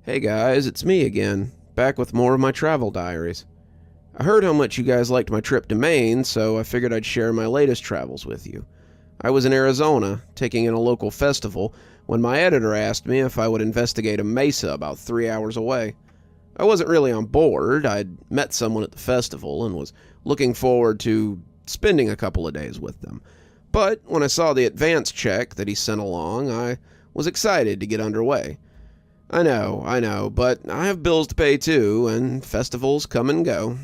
Hey guys, it's me again, back with more of my travel diaries. I heard how much you guys liked my trip to Maine, so I figured I'd share my latest travels with you. I was in Arizona, taking in a local festival, when my editor asked me if I would investigate a mesa about 3 hours away. I wasn't really on board. I'd met someone at the festival and was looking forward to spending a couple of days with them. But when I saw the advance check that he sent along, I was excited to get underway. I know, but I have bills to pay too, and festivals come and go.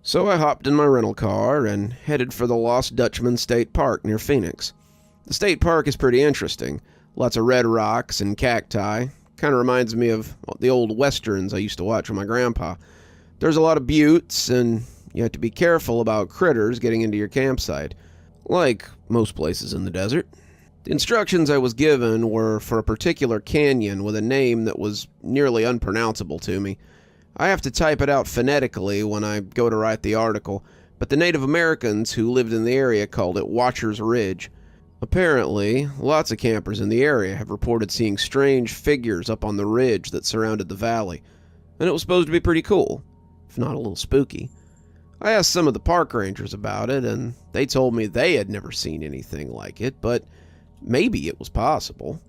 So I hopped in my rental car and headed for the Lost Dutchman State Park near Phoenix. The state park is pretty interesting. Lots of red rocks and cacti. Kind of reminds me of the old westerns I used to watch with my grandpa. There's a lot of buttes, and you have to be careful about critters getting into your campsite, like most places in the desert. The instructions I was given were for a particular canyon with a name that was nearly unpronounceable to me. I have to type it out phonetically when I go to write the article, but the Native Americans who lived in the area called it Watcher's Ridge. Apparently, lots of campers in the area have reported seeing strange figures up on the ridge that surrounded the valley, and it was supposed to be pretty cool, if not a little spooky. I asked some of the park rangers about it, and they told me they had never seen anything like it, but maybe it was possible.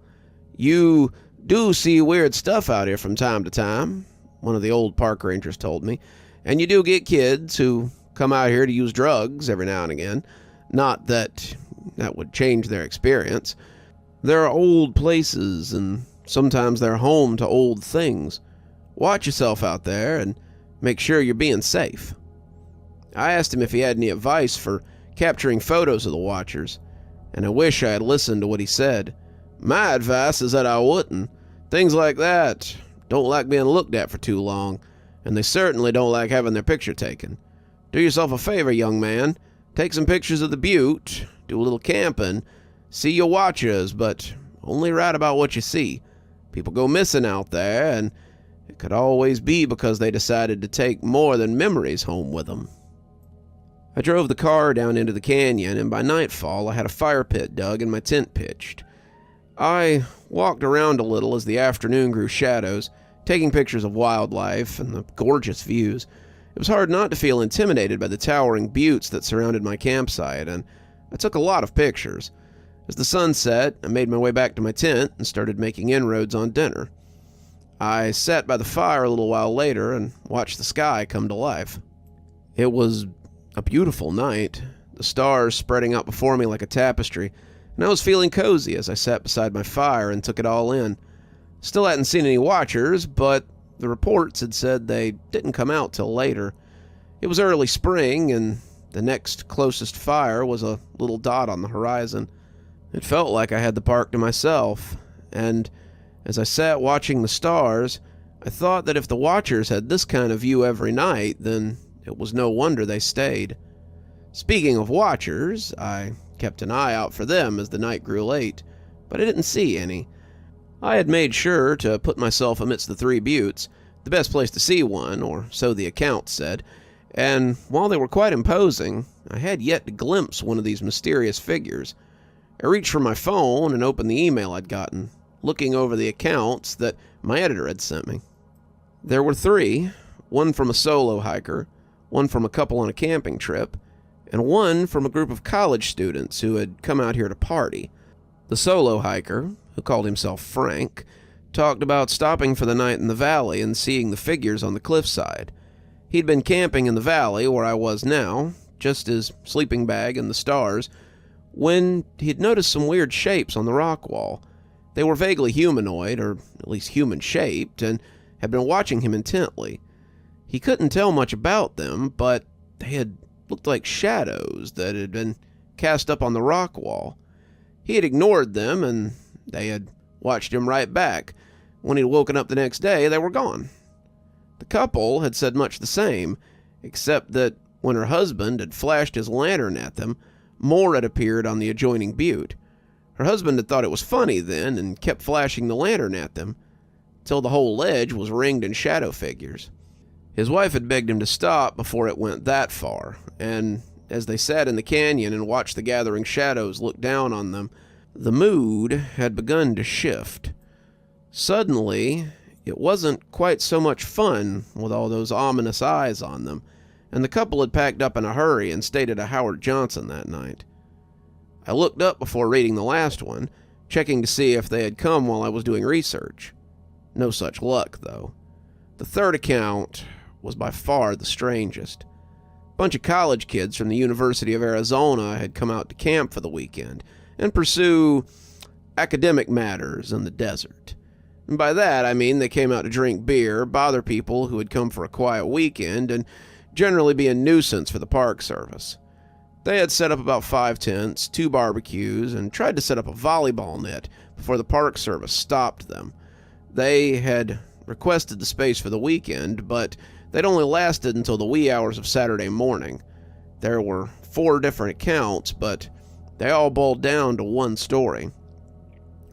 You do see weird stuff out here from time to time, one of the old park rangers told me, and you do get kids who come out here to use drugs every now and again. Not that that would change their experience. There are old places, and sometimes they're home to old things. Watch yourself out there and make sure you're being safe. I asked him if he had any advice for capturing photos of the Watchers, and I wish I had listened to what he said. My advice is that I wouldn't. Things like that don't like being looked at for too long, and they certainly don't like having their picture taken. Do yourself a favor, young man. Take some pictures of the butte, do a little camping, see your Watchers, but only write about what you see. People go missing out there, and it could always be because they decided to take more than memories home with them. I drove the car down into the canyon, and by nightfall I had a fire pit dug and my tent pitched. I walked around a little as the afternoon grew shadows, taking pictures of wildlife and the gorgeous views. It was hard not to feel intimidated by the towering buttes that surrounded my campsite, and I took a lot of pictures. As the sun set, I made my way back to my tent and started making inroads on dinner. I sat by the fire a little while later and watched the sky come to life. It was a beautiful night, the stars spreading out before me like a tapestry, and I was feeling cozy as I sat beside my fire and took it all in. Still hadn't seen any Watchers, but the reports had said they didn't come out till later. It was early spring, and the next closest fire was a little dot on the horizon. It felt like I had the park to myself, and as I sat watching the stars, I thought that if the Watchers had this kind of view every night, then it was no wonder they stayed. Speaking of Watchers, I kept an eye out for them as the night grew late, but I didn't see any. I had made sure to put myself amidst the three buttes, the best place to see one, or so the account said, and while they were quite imposing, I had yet to glimpse one of these mysterious figures. I reached for my phone and opened the email I'd gotten, looking over the accounts that my editor had sent me. There were three, one from a solo hiker, one from a couple on a camping trip, and one from a group of college students who had come out here to party. The solo hiker, who called himself Frank, talked about stopping for the night in the valley and seeing the figures on the cliffside. He'd been camping in the valley where I was now, just his sleeping bag and the stars, when he'd noticed some weird shapes on the rock wall. They were vaguely humanoid, or at least human-shaped, and had been watching him intently. He couldn't tell much about them, but they had looked like shadows that had been cast up on the rock wall. He had ignored them, and they had watched him right back. When he'd woken up the next day, they were gone. The couple had said much the same, except that when her husband had flashed his lantern at them, more had appeared on the adjoining butte. Her husband had thought it was funny then, and kept flashing the lantern at them, till the whole ledge was ringed in shadow figures. His wife had begged him to stop before it went that far, and as they sat in the canyon and watched the gathering shadows look down on them, the mood had begun to shift. Suddenly, It wasn't quite so much fun with all those ominous eyes on them, and the couple had packed up in a hurry and stayed at a Howard Johnson that night. I looked up before reading the last one, checking to see if they had come while I was doing research. No such luck, though. The third account was by far the strangest. A bunch of college kids from the University of Arizona had come out to camp for the weekend and pursue academic matters in the desert. And by that, I mean they came out to drink beer, bother people who had come for a quiet weekend, and generally be a nuisance for the Park Service. They had set up about 5 tents, 2 barbecues, and tried to set up a volleyball net before the Park Service stopped them. They had requested the space for the weekend, but they'd only lasted until the wee hours of Saturday morning. There were 4 different accounts, but they all boiled down to one story.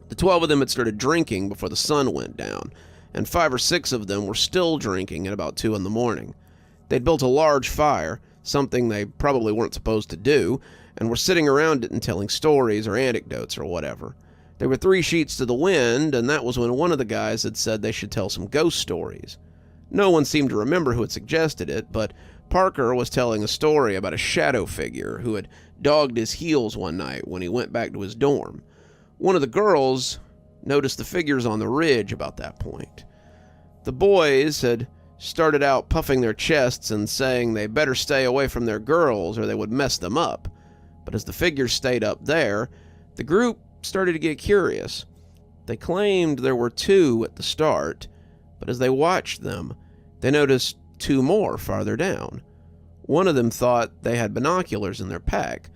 The 12 of them had started drinking before the sun went down, and 5 or 6 of them were still drinking at about 2 in the morning. They'd built a large fire, something they probably weren't supposed to do, and were sitting around it and telling stories or anecdotes or whatever. They were 3 sheets to the wind, and that was when one of the guys had said they should tell some ghost stories. No one seemed to remember who had suggested it, but Parker was telling a story about a shadow figure who had dogged his heels one night when he went back to his dorm. One of the girls noticed the figures on the ridge about that point. The boys had started out puffing their chests and saying they better stay away from their girls or they would mess them up. But as the figures stayed up there, the group started to get curious. They claimed there were 2 at the start, but as they watched them, they noticed 2 more farther down. One of them thought they had binoculars in their pack,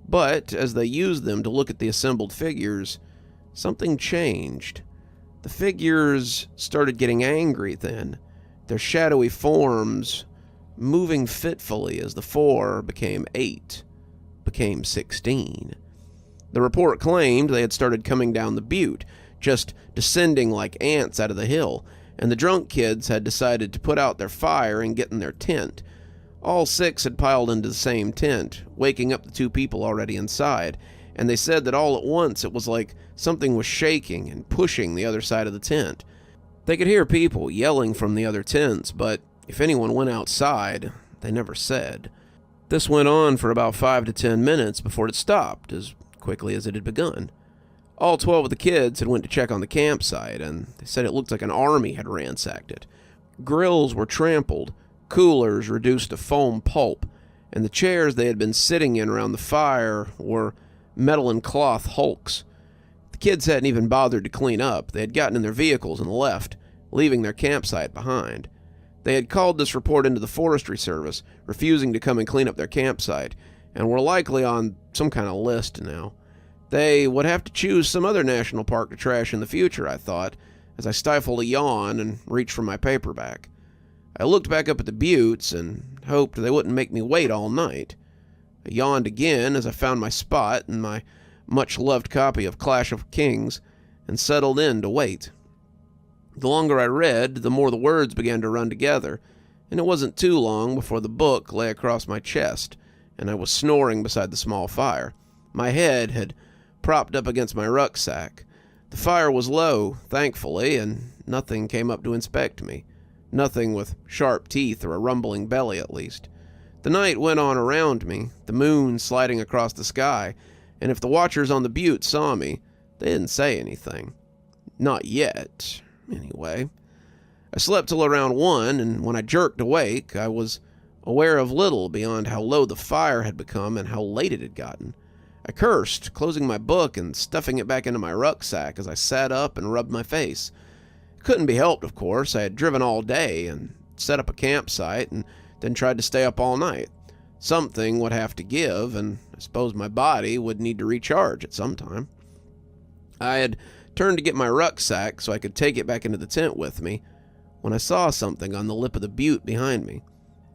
but as they used them to look at the assembled figures, something changed. The figures started getting angry then, their shadowy forms moving fitfully as the 4 became 8, became 16. The report claimed they had started coming down the butte, just descending like ants out of the hill, and the drunk kids had decided to put out their fire and get in their tent. All 6 had piled into the same tent, waking up the 2 people already inside, and they said that all at once it was like something was shaking and pushing the other side of the tent. They could hear people yelling from the other tents, but if anyone went outside, they never said. This went on for about 5 to 10 minutes before it stopped, as quickly as it had begun. All 12 of the kids had went to check on the campsite, and they said it looked like an army had ransacked it. Grills were trampled, coolers reduced to foam pulp, and the chairs they had been sitting in around the fire were metal and cloth hulks. The kids hadn't even bothered to clean up. They had gotten in their vehicles and left, leaving their campsite behind. They had called this report into the Forestry Service, refusing to come and clean up their campsite, and were likely on some kind of list now. They would have to choose some other national park to trash in the future, I thought, as I stifled a yawn and reached for my paperback. I looked back up at the buttes and hoped they wouldn't make me wait all night. I yawned again as I found my spot in my much-loved copy of Clash of Kings and settled in to wait. The longer I read, the more the words began to run together, and it wasn't too long before the book lay across my chest, and I was snoring beside the small fire. My head had propped up against my rucksack. The fire was low, thankfully, and nothing came up to inspect me. Nothing with sharp teeth or a rumbling belly, at least. The night went on around me, the moon sliding across the sky, and if the watchers on the butte saw me, they didn't say anything. Not yet, anyway. I slept till around 1, and when I jerked awake, I was aware of little beyond how low the fire had become and how late it had gotten. I cursed, closing my book and stuffing it back into my rucksack as I sat up and rubbed my face. It couldn't be helped, of course. I had driven all day and set up a campsite and then tried to stay up all night. Something would have to give, and I suppose my body would need to recharge at some time. I had turned to get my rucksack so I could take it back into the tent with me when I saw something on the lip of the butte behind me.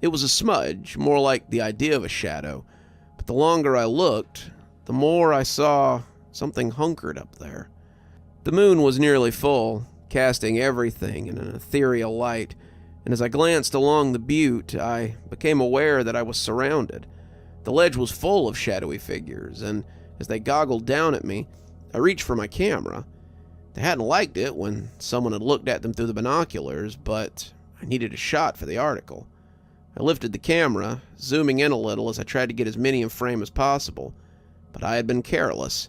It was a smudge, more like the idea of a shadow, but the longer I looked, the more I saw something hunkered up there. The moon was nearly full, casting everything in an ethereal light, and as I glanced along the butte, I became aware that I was surrounded. The ledge was full of shadowy figures, and as they goggled down at me, I reached for my camera. They hadn't liked it when someone had looked at them through the binoculars, but I needed a shot for the article. I lifted the camera, zooming in a little as I tried to get as many in frame as possible, but I had been careless.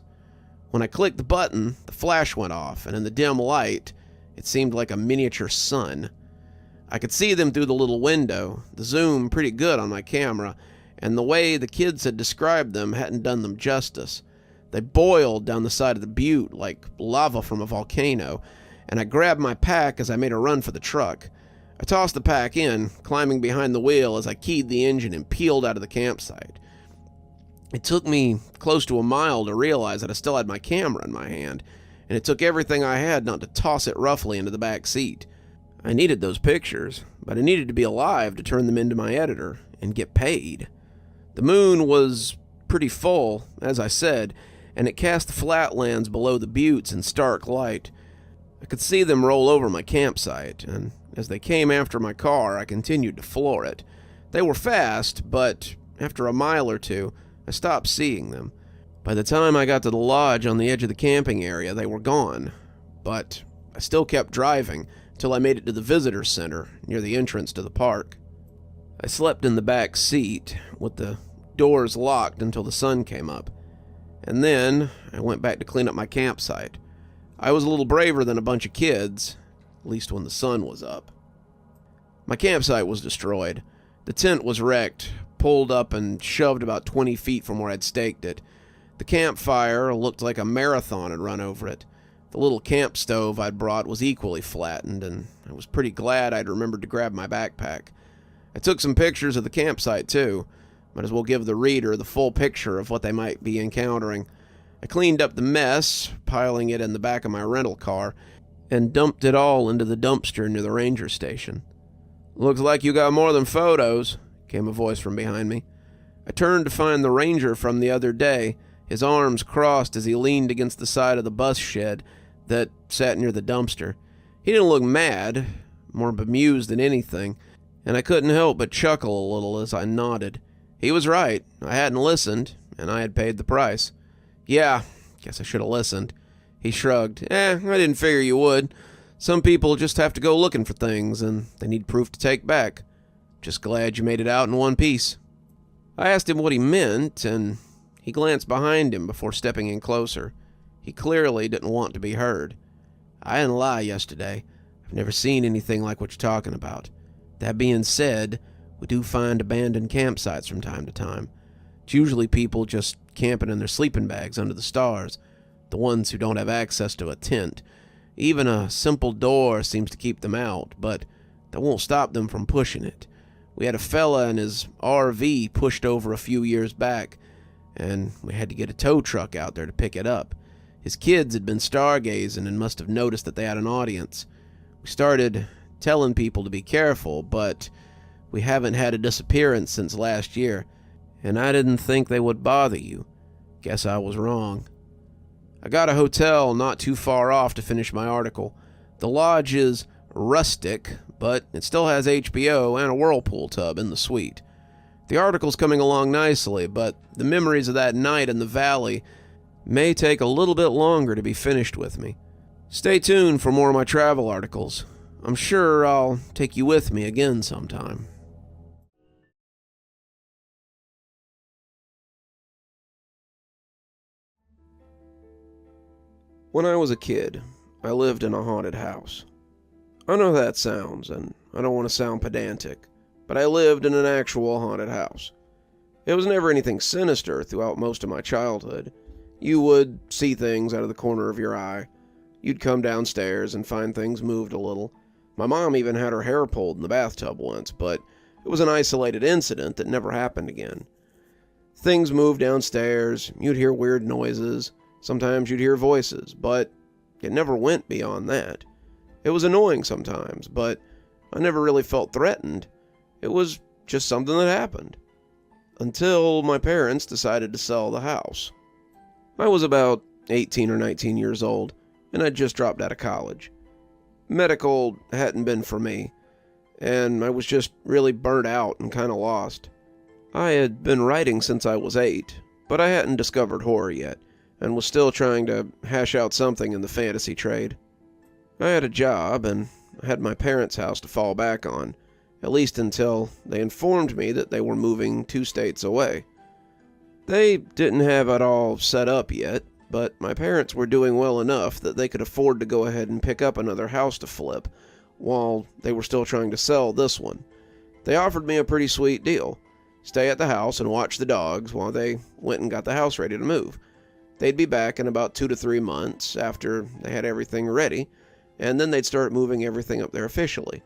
When I clicked the button, the flash went off, and in the dim light, it seemed like a miniature sun. I could see them through the little window, the zoom pretty good on my camera, and the way the kids had described them hadn't done them justice. They boiled down the side of the butte like lava from a volcano, and I grabbed my pack as I made a run for the truck. I tossed the pack in, climbing behind the wheel as I keyed the engine and peeled out of the campsite. It took me close to a mile to realize that I still had my camera in my hand, and it took everything I had not to toss it roughly into the back seat. I needed those pictures, but I needed to be alive to turn them into my editor and get paid. The moon was pretty full, as I said, and it cast the flatlands below the buttes in stark light. I could see them roll over my campsite, and as they came after my car, I continued to floor it. They were fast, but after a mile or two, I stopped seeing them. By the time I got to the lodge on the edge of the camping area, they were gone. But I still kept driving until I made it to the visitor center near the entrance to the park. I slept in the back seat with the doors locked until the sun came up. And then I went back to clean up my campsite. I was a little braver than a bunch of kids, at least when the sun was up. My campsite was destroyed. The tent was wrecked, pulled up and shoved about 20 feet from where I'd staked it. The campfire looked like a marathon had run over it. The little camp stove I'd brought was equally flattened, and I was pretty glad I'd remembered to grab my backpack. I took some pictures of the campsite, too. Might as well give the reader the full picture of what they might be encountering. I cleaned up the mess, piling it in the back of my rental car, and dumped it all into the dumpster near the ranger station. "Looks like you got more than photos," came a voice from behind me. I turned to find the ranger from the other day, his arms crossed as he leaned against the side of the bus shed that sat near the dumpster. He didn't look mad, more bemused than anything, and I couldn't help but chuckle a little as I nodded. He was right. I hadn't listened, and I had paid the price. "Yeah, guess I should have listened." He shrugged. I didn't figure you would. Some people just have to go looking for things, and they need proof to take back. Just glad you made it out in one piece." I asked him what he meant, and he glanced behind him before stepping in closer. He clearly didn't want to be heard. "I didn't lie yesterday. I've never seen anything like what you're talking about. That being said, we do find abandoned campsites from time to time. It's usually people just camping in their sleeping bags under the stars, the ones who don't have access to a tent. Even a simple door seems to keep them out, but that won't stop them from pushing it. We had a fella and his RV pushed over a few years back, and we had to get a tow truck out there to pick it up. His kids had been stargazing and must have noticed that they had an audience. We started telling people to be careful, but we haven't had a disappearance since last year, and I didn't think they would bother you. Guess I was wrong. I got a hotel not too far off to finish my article. The lodge is rustic, but it still has HBO and a whirlpool tub in the suite. The article's coming along nicely, but the memories of that night in the valley may take a little bit longer to be finished with me. Stay tuned for more of my travel articles. I'm sure I'll take you with me again sometime. When I was a kid, I lived in a haunted house. I know that sounds, and I don't want to sound pedantic, but I lived in an actual haunted house. It was never anything sinister throughout most of my childhood. You would see things out of the corner of your eye. You'd come downstairs and find things moved a little. My mom even had her hair pulled in the bathtub once, but it was an isolated incident that never happened again. Things moved downstairs, you'd hear weird noises, sometimes you'd hear voices, but it never went beyond that. It was annoying sometimes, but I never really felt threatened. It was just something that happened. Until my parents decided to sell the house. I was about 18 or 19 years old, and I'd just dropped out of college. Medical hadn't been for me, and I was just really burnt out and kind of lost. I had been writing since I was 8, but I hadn't discovered horror yet, and was still trying to hash out something in the fantasy trade. I had a job, and I had my parents' house to fall back on, at least until they informed me that they were moving 2 states away. They didn't have it all set up yet, but my parents were doing well enough that they could afford to go ahead and pick up another house to flip, while they were still trying to sell this one. They offered me a pretty sweet deal. Stay at the house and watch the dogs while they went and got the house ready to move. They'd be back in about 2 to 3 months after they had everything ready, and then they'd start moving everything up there officially.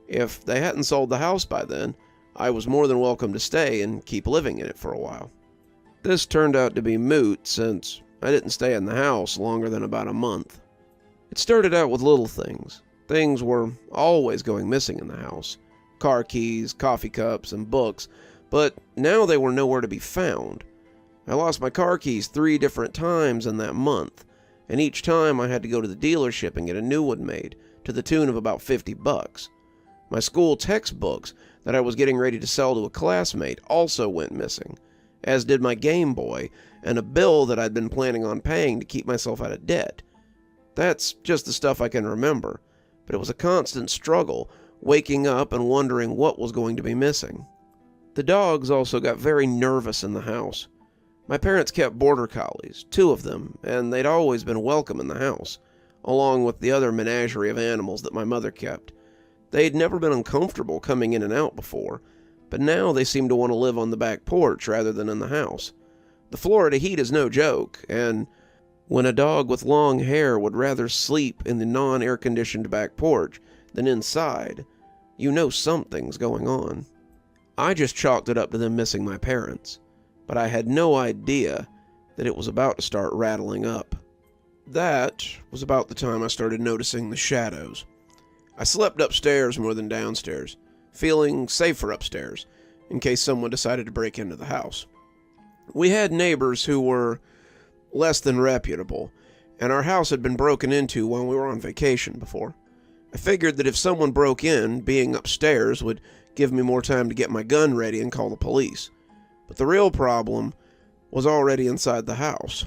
If they hadn't sold the house by then, I was more than welcome to stay and keep living in it for a while. This turned out to be moot since I didn't stay in the house longer than about a month. It started out with little things. Things were always going missing in the house. Car keys, coffee cups, and books, but now they were nowhere to be found. I lost my car keys 3 different times in that month, and each time I had to go to the dealership and get a new one made, to the tune of about $50. My school textbooks that I was getting ready to sell to a classmate also went missing, as did my Game Boy and a bill that I'd been planning on paying to keep myself out of debt. That's just the stuff I can remember, but it was a constant struggle, waking up and wondering what was going to be missing. The dogs also got very nervous in the house. My parents kept border collies, 2 of them, and they'd always been welcome in the house, along with the other menagerie of animals that my mother kept. They'd never been uncomfortable coming in and out before, but now they seemed to want to live on the back porch rather than in the house. The Florida heat is no joke, and when a dog with long hair would rather sleep in the non-air-conditioned back porch than inside, you know something's going on. I just chalked it up to them missing my parents, but I had no idea that it was about to start rattling up. That was about the time I started noticing the shadows. I slept upstairs more than downstairs, feeling safer upstairs, in case someone decided to break into the house. We had neighbors who were less than reputable, and our house had been broken into while we were on vacation before. I figured that if someone broke in, being upstairs would give me more time to get my gun ready and call the police. But the real problem was already inside the house.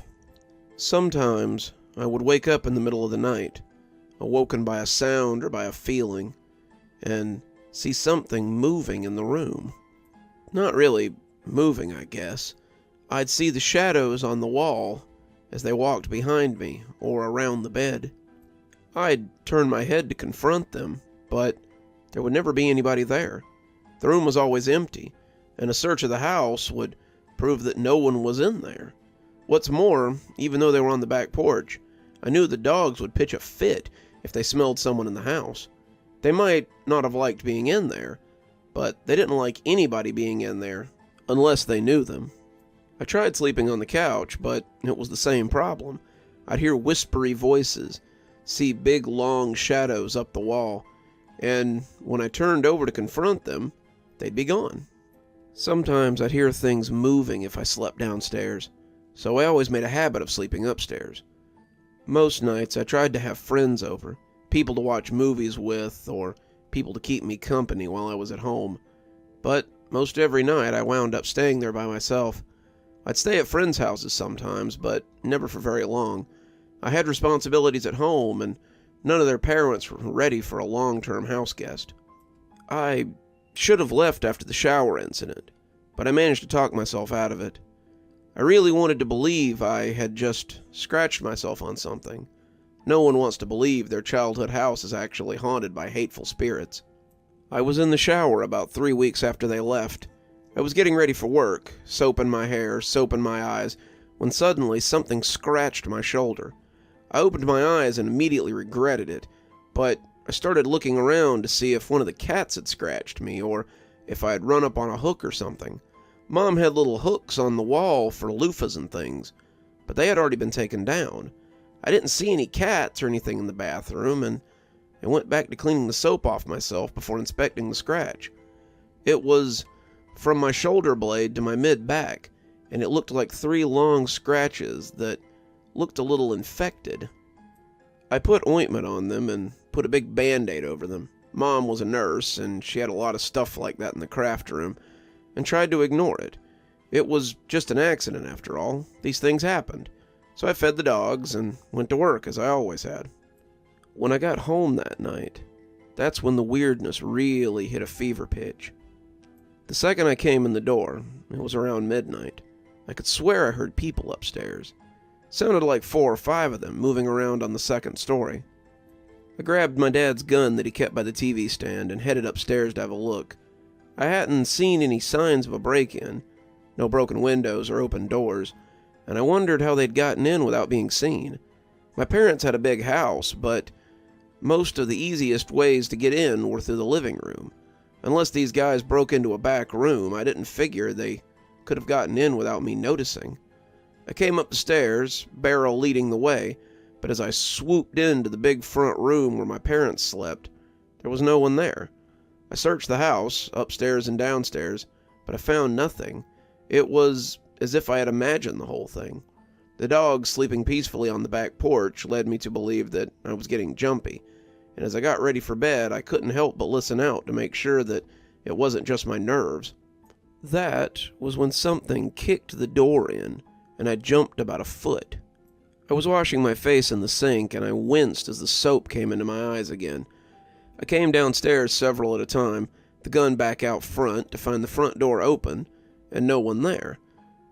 Sometimes I would wake up in the middle of the night, awoken by a sound or by a feeling, and see something moving in the room. Not really moving, I guess. I'd see the shadows on the wall as they walked behind me or around the bed. I'd turn my head to confront them, but there would never be anybody there. The room was always empty, and a search of the house would prove that no one was in there. What's more, even though they were on the back porch, I knew the dogs would pitch a fit if they smelled someone in the house. They might not have liked being in there, but they didn't like anybody being in there unless they knew them. I tried sleeping on the couch, but it was the same problem. I'd hear whispery voices, see big long shadows up the wall, and when I turned over to confront them, they'd be gone. Sometimes I'd hear things moving if I slept downstairs, so I always made a habit of sleeping upstairs. Most nights I tried to have friends over, people to watch movies with, or people to keep me company while I was at home. But most every night I wound up staying there by myself. I'd stay at friends' houses sometimes, but never for very long. I had responsibilities at home, and none of their parents were ready for a long-term house guest. I should have left after the shower incident, but I managed to talk myself out of it. I really wanted to believe I had just scratched myself on something. No one wants to believe their childhood house is actually haunted by hateful spirits. I was in the shower about 3 weeks after they left. I was getting ready for work, soap in my hair, soap in my eyes, when suddenly something scratched my shoulder. I opened my eyes and immediately regretted it, but I started looking around to see if one of the cats had scratched me, or if I had run up on a hook or something. Mom had little hooks on the wall for loofahs and things, but they had already been taken down. I didn't see any cats or anything in the bathroom, and I went back to cleaning the soap off myself before inspecting the scratch. It was from my shoulder blade to my mid-back, and it looked like 3 long scratches that looked a little infected. I put ointment on them and put a big Band-Aid over them. Mom was a nurse, and she had a lot of stuff like that in the craft room, and tried to ignore it. It was just an accident after all. These things happened. So I fed the dogs and went to work as I always had. When I got home that night, that's when the weirdness really hit a fever pitch. The second I came in the door, it was around midnight, I could swear I heard people upstairs. Sounded like 4 or 5 of them moving around on the second story. I grabbed my dad's gun that he kept by the TV stand and headed upstairs to have a look. I hadn't seen any signs of a break-in, no broken windows or open doors, and I wondered how they'd gotten in without being seen. My parents had a big house, but most of the easiest ways to get in were through the living room. Unless these guys broke into a back room, I didn't figure they could have gotten in without me noticing. I came up the stairs, Beryl leading the way, but as I swooped into the big front room where my parents slept, there was no one there. I searched the house, upstairs and downstairs, but I found nothing. It was as if I had imagined the whole thing. The dogs sleeping peacefully on the back porch led me to believe that I was getting jumpy, and as I got ready for bed, I couldn't help but listen out to make sure that it wasn't just my nerves. That was when something kicked the door in, and I jumped about a foot. I was washing my face in the sink, and I winced as the soap came into my eyes again. I came downstairs several at a time, the gun back out front to find the front door open, and no one there.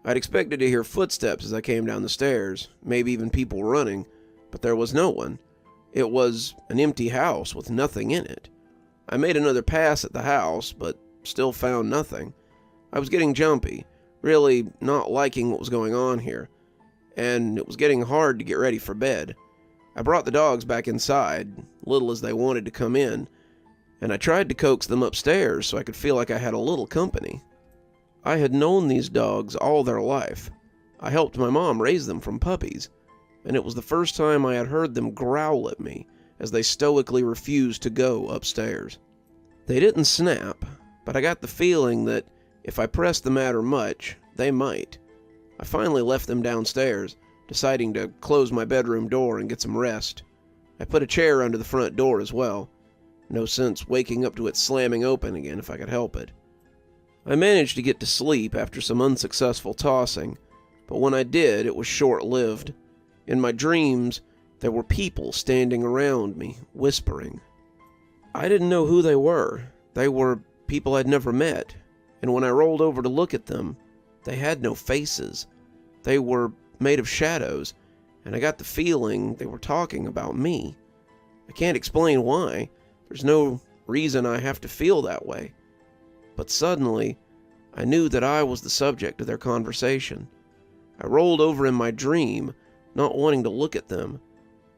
I'd expected to hear footsteps as I came down the stairs, maybe even people running, but there was no one. It was an empty house with nothing in it. I made another pass at the house, but still found nothing. I was getting jumpy, really not liking what was going on here, and it was getting hard to get ready for bed. I brought the dogs back inside, little as they wanted to come in, and I tried to coax them upstairs so I could feel like I had a little company. I had known these dogs all their life. I helped my mom raise them from puppies, and it was the first time I had heard them growl at me as they stoically refused to go upstairs. They didn't snap, but I got the feeling that if I pressed the matter much, they might. I finally left them downstairs, deciding to close my bedroom door and get some rest. I put a chair under the front door as well. No sense waking up to it slamming open again if I could help it. I managed to get to sleep after some unsuccessful tossing, but when I did, it was short-lived. In my dreams, there were people standing around me, whispering. I didn't know who they were. They were people I'd never met, and when I rolled over to look at them, they had no faces. They were made of shadows, and I got the feeling they were talking about me. I can't explain why. There's no reason I have to feel that way. But suddenly, I knew that I was the subject of their conversation. I rolled over in my dream, not wanting to look at them,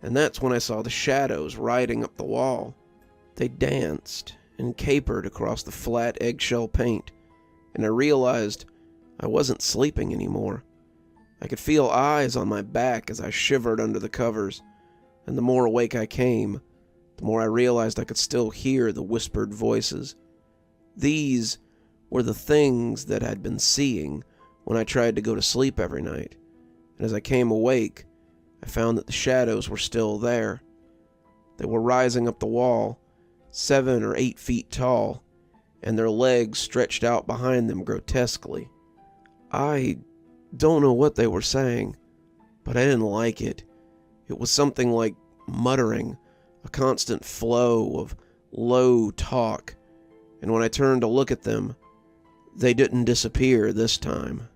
and that's when I saw the shadows riding up the wall. They danced and capered across the flat eggshell paint, and I realized I wasn't sleeping anymore. I could feel eyes on my back as I shivered under the covers, and the more awake I came, the more I realized I could still hear the whispered voices. These were the things that I'd been seeing when I tried to go to sleep every night, and as I came awake, I found that the shadows were still there. They were rising up the wall, 7 or 8 feet tall, and their legs stretched out behind them grotesquely. I don't know what they were saying, but I didn't like it. It was something like muttering, a constant flow of low talk, and when I turned to look at them, they didn't disappear this time.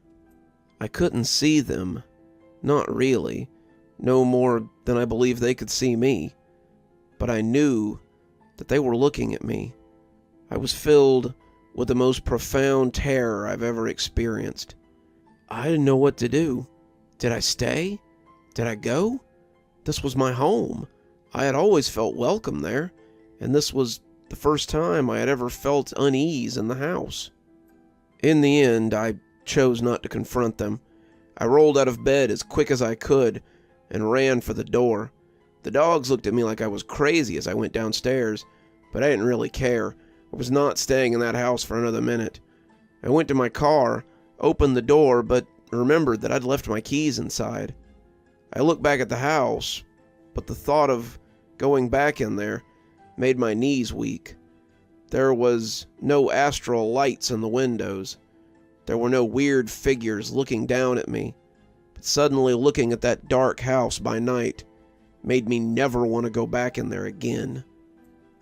I couldn't see them, not really, no more than I believe they could see me, but I knew that they were looking at me. I was filled with the most profound terror I've ever experienced. I didn't know what to do. Did I stay? Did I go? This was my home. I had always felt welcome there, and this was the first time I had ever felt unease in the house. In the end, I chose not to confront them. I rolled out of bed as quick as I could and ran for the door. The dogs looked at me like I was crazy as I went downstairs, but I didn't really care. I was not staying in that house for another minute. I went to my car, opened the door, but remembered that I'd left my keys inside. I looked back at the house, but the thought of going back in there made my knees weak. There was no astral lights in the windows. There were no weird figures looking down at me. but suddenly looking at that dark house by night made me never want to go back in there again.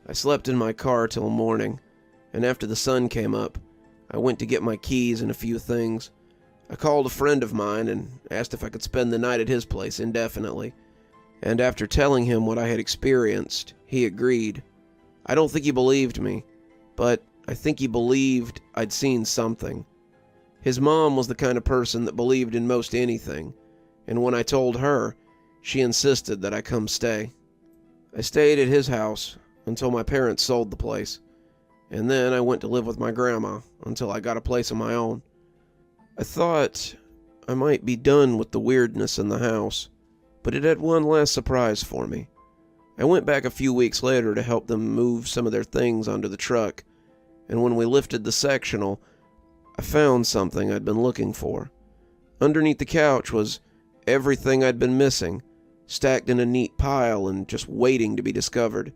I slept in my car till morning, and after the sun came up, I went to get my keys and a few things. I called a friend of mine and asked if I could spend the night at his place indefinitely, and after telling him what I had experienced, he agreed. I don't think he believed me, but I think he believed I'd seen something. His mom was the kind of person that believed in most anything, and when I told her, she insisted that I come stay. I stayed at his house until my parents sold the place, and then I went to live with my grandma until I got a place of my own. I thought I might be done with the weirdness in the house, but it had one last surprise for me. I went back a few weeks later to help them move some of their things onto the truck, and when we lifted the sectional, I found something I'd been looking for. Underneath the couch was everything I'd been missing, stacked in a neat pile and just waiting to be discovered.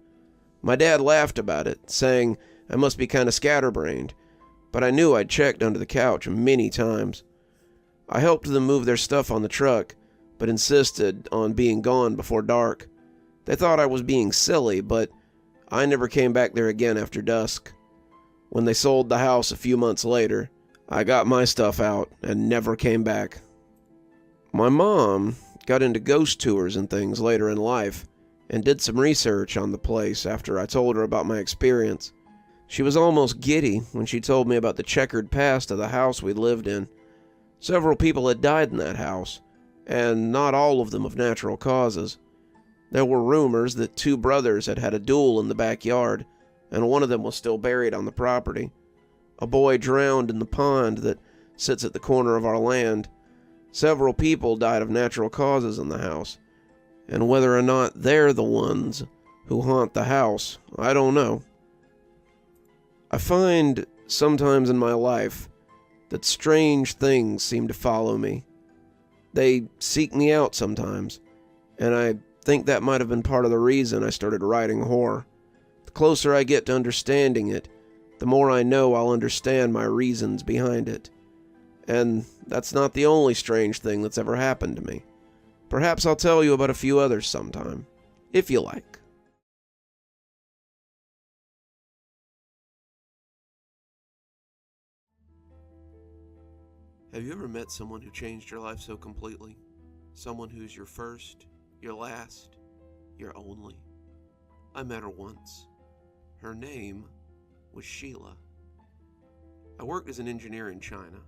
My dad laughed about it, saying I must be kind of scatterbrained, but I knew I'd checked under the couch many times. I helped them move their stuff on the truck, but insisted on being gone before dark. They thought I was being silly, but I never came back there again after dusk. When they sold the house a few months later, I got my stuff out and never came back. My mom got into ghost tours and things later in life, and did some research on the place after I told her about my experience. She was almost giddy when she told me about the checkered past of the house we'd lived in. Several people had died in that house, and not all of them of natural causes. There were rumors that 2 brothers had had a duel in the backyard, and one of them was still buried on the property. A boy drowned in the pond that sits at the corner of our land. Several people died of natural causes in the house, and whether or not they're the ones who haunt the house, I don't know. I find sometimes in my life that strange things seem to follow me. They seek me out sometimes, and I think that might have been part of the reason I started writing horror. The closer I get to understanding it, the more I know I'll understand my reasons behind it. And that's not the only strange thing that's ever happened to me. Perhaps I'll tell you about a few others sometime, if you like. Have you ever met someone who changed your life so completely? Someone who's your first, your last, your only? I met her once. Her name was Sheela. I worked as an engineer in China.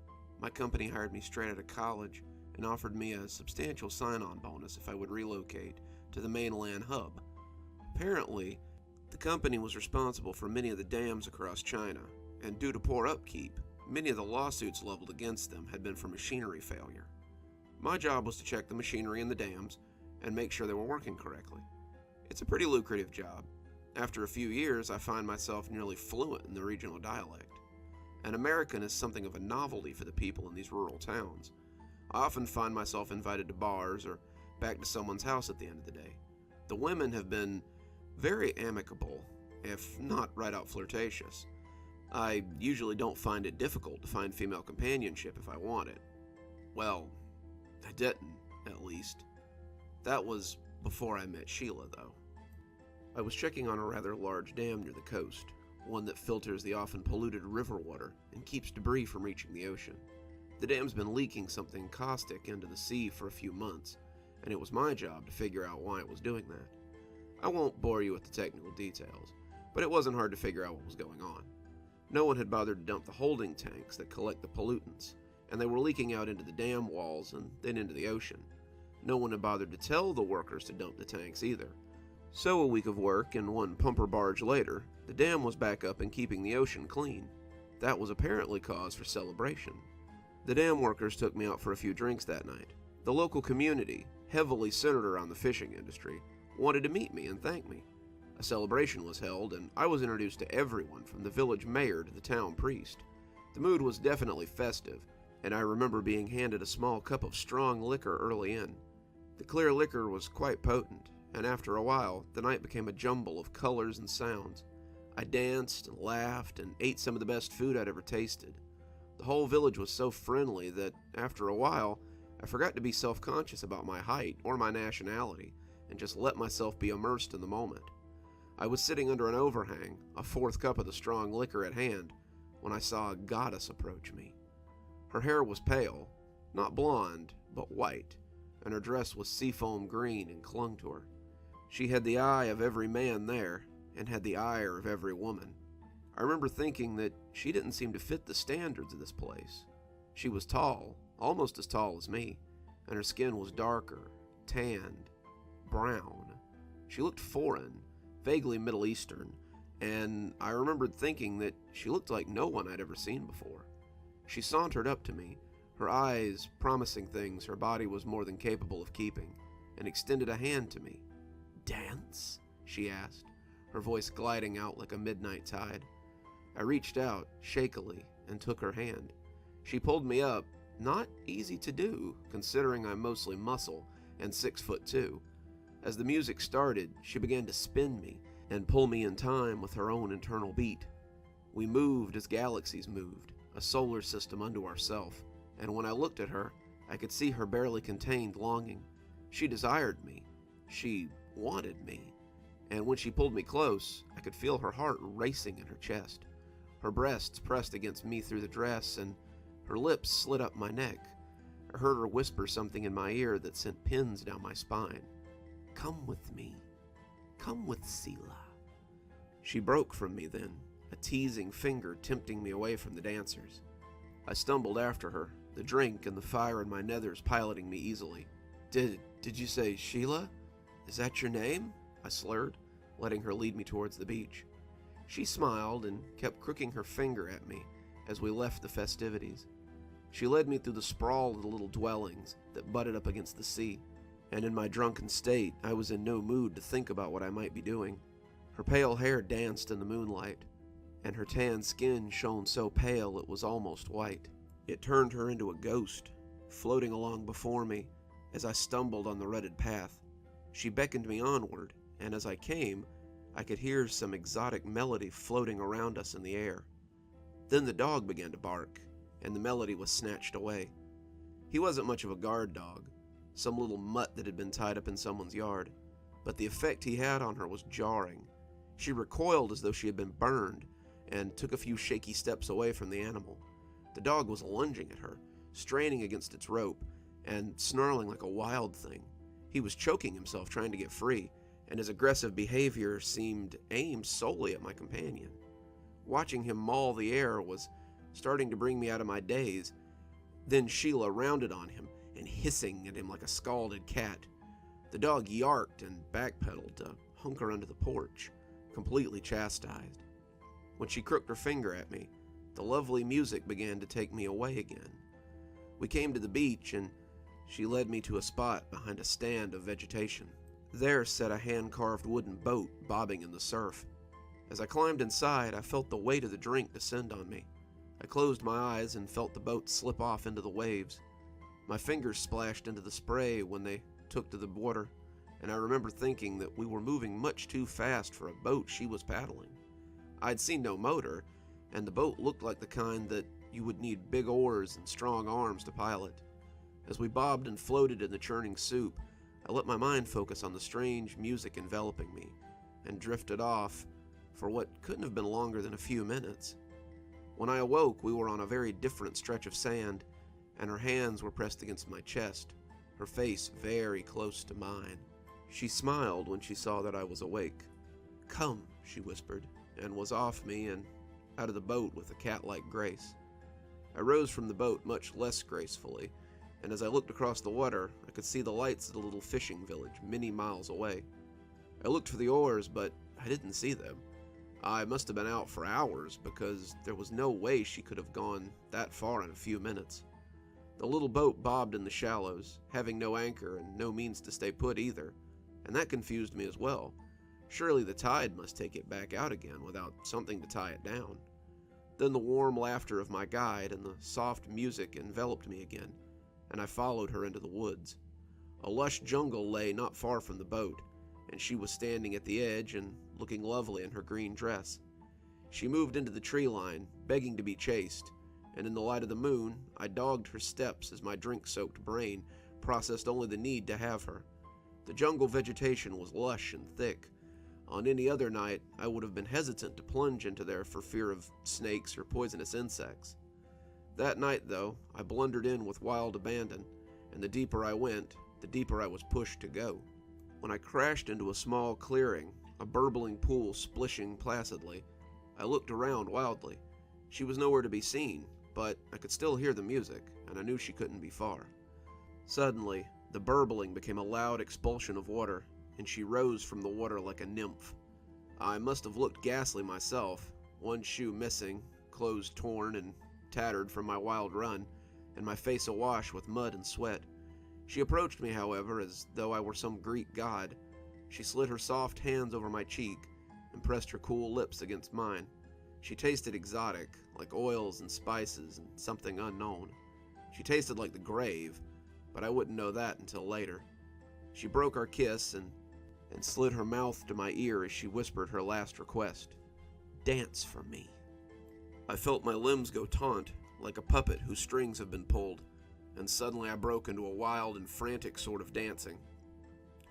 My company hired me straight out of college and offered me a substantial sign-on bonus if I would relocate to the mainland hub. Apparently, the company was responsible for many of the dams across China, and due to poor upkeep, many of the lawsuits leveled against them had been for machinery failure. My job was to check the machinery in the dams and make sure they were working correctly. It's a pretty lucrative job. After a few years, I find myself nearly fluent in the regional dialect. An American is something of a novelty for the people in these rural towns. I often find myself invited to bars or back to someone's house at the end of the day. The women have been very amicable, if not right out flirtatious. I usually don't find it difficult to find female companionship if I want it. Well, I didn't, at least. That was before I met Sheela, though. I was checking on a rather large dam near the coast, one that filters the often polluted river water and keeps debris from reaching the ocean. The dam's been leaking something caustic into the sea for a few months, and it was my job to figure out why it was doing that. I won't bore you with the technical details, but it wasn't hard to figure out what was going on. No one had bothered to dump the holding tanks that collect the pollutants, and they were leaking out into the dam walls and then into the ocean. No one had bothered to tell the workers to dump the tanks either. So a week of work and one pumper barge later, the dam was back up and keeping the ocean clean. That was apparently cause for celebration. The dam workers took me out for a few drinks that night. The local community, heavily centered around the fishing industry, wanted to meet me and thank me. A celebration was held, and I was introduced to everyone from the village mayor to the town priest. The mood was definitely festive, and I remember being handed a small cup of strong liquor early in. The clear liquor was quite potent, and after a while, the night became a jumble of colors and sounds. I danced and laughed and ate some of the best food I'd ever tasted. The whole village was so friendly that, after a while, I forgot to be self-conscious about my height or my nationality and just let myself be immersed in the moment. I was sitting under an overhang, a fourth cup of the strong liquor at hand, when I saw a goddess approach me. Her hair was pale, not blonde, but white, and her dress was seafoam green and clung to her. She had the eye of every man there, and had the ire of every woman. I remember thinking that she didn't seem to fit the standards of this place. She was tall, almost as tall as me, and her skin was darker, tanned, brown. She looked foreign, vaguely Middle Eastern, and I remembered thinking that she looked like no one I'd ever seen before. She sauntered up to me, her eyes promising things her body was more than capable of keeping, and extended a hand to me. "Dance?" she asked, her voice gliding out like a midnight tide. I reached out, shakily, and took her hand. She pulled me up, not easy to do, considering I'm mostly muscle and 6'2". As the music started, she began to spin me and pull me in time with her own internal beat. We moved as galaxies moved, a solar system unto ourself, and when I looked at her, I could see her barely contained longing. She desired me. She wanted me. And when she pulled me close, I could feel her heart racing in her chest. Her breasts pressed against me through the dress, and her lips slid up my neck. I heard her whisper something in my ear that sent pins down my spine. "Come with me. Come with Sheela." She broke from me then, a teasing finger tempting me away from the dancers. I stumbled after her, the drink and the fire in my nethers piloting me easily. Did you say Sheela? Is that your name?" I slurred, letting her lead me towards the beach. She smiled and kept crooking her finger at me as we left the festivities. She led me through the sprawl of the little dwellings that butted up against the sea, and in my drunken state, I was in no mood to think about what I might be doing. Her pale hair danced in the moonlight, and her tan skin shone so pale it was almost white. It turned her into a ghost, floating along before me as I stumbled on the rutted path. She beckoned me onward, and as I came, I could hear some exotic melody floating around us in the air. Then the dog began to bark, and the melody was snatched away. He wasn't much of a guard dog, some little mutt that had been tied up in someone's yard, but the effect he had on her was jarring. She recoiled as though she had been burned, and took a few shaky steps away from the animal. The dog was lunging at her, straining against its rope, and snarling like a wild thing. He was choking himself trying to get free, and his aggressive behavior seemed aimed solely at my companion. Watching him maul the air was starting to bring me out of my daze. Then Sheela rounded on him and hissing at him like a scalded cat. The dog yarked and backpedaled to hunker under the porch, completely chastised. When she crooked her finger at me, the lovely music began to take me away again. We came to the beach, and she led me to a spot behind a stand of vegetation. There sat a hand-carved wooden boat bobbing in the surf. As I climbed inside, I felt the weight of the drink descend on me. I closed my eyes and felt the boat slip off into the waves. My fingers splashed into the spray when they took to the water, and I remember thinking that we were moving much too fast for a boat she was paddling. I'd seen no motor, and the boat looked like the kind that you would need big oars and strong arms to pilot. As we bobbed and floated in the churning soup, I let my mind focus on the strange music enveloping me, and drifted off for what couldn't have been longer than a few minutes. When I awoke, we were on a very different stretch of sand, and her hands were pressed against my chest, her face very close to mine. She smiled when she saw that I was awake. "Come," she whispered, and was off me and out of the boat with a cat-like grace. I rose from the boat much less gracefully, and as I looked across the water, I could see the lights of the little fishing village many miles away. I looked for the oars, but I didn't see them. I must have been out for hours, because there was no way she could have gone that far in a few minutes. The little boat bobbed in the shallows, having no anchor and no means to stay put either, and that confused me as well. Surely the tide must take it back out again without something to tie it down. Then the warm laughter of my guide and the soft music enveloped me again, and I followed her into the woods. A lush jungle lay not far from the boat, and she was standing at the edge and looking lovely in her green dress. She moved into the tree line, begging to be chased, and in the light of the moon, I dogged her steps as my drink-soaked brain processed only the need to have her. The jungle vegetation was lush and thick. On any other night, I would have been hesitant to plunge into there for fear of snakes or poisonous insects. That night, though, I blundered in with wild abandon, and the deeper I went, the deeper I was pushed to go. When I crashed into a small clearing, a burbling pool splishing placidly, I looked around wildly. She was nowhere to be seen, but I could still hear the music, and I knew she couldn't be far. Suddenly, the burbling became a loud expulsion of water, and she rose from the water like a nymph. I must have looked ghastly myself, one shoe missing, clothes torn and tattered from my wild run, and my face awash with mud and sweat. She approached me, however, as though I were some Greek god. She slid her soft hands over my cheek and pressed her cool lips against mine. She tasted exotic, like oils and spices and something unknown. She tasted like the grave, but I wouldn't know that until later. She broke our kiss and slid her mouth to my ear as she whispered her last request. "Dance for me." I felt my limbs go taut, like a puppet whose strings have been pulled, and suddenly I broke into a wild and frantic sort of dancing.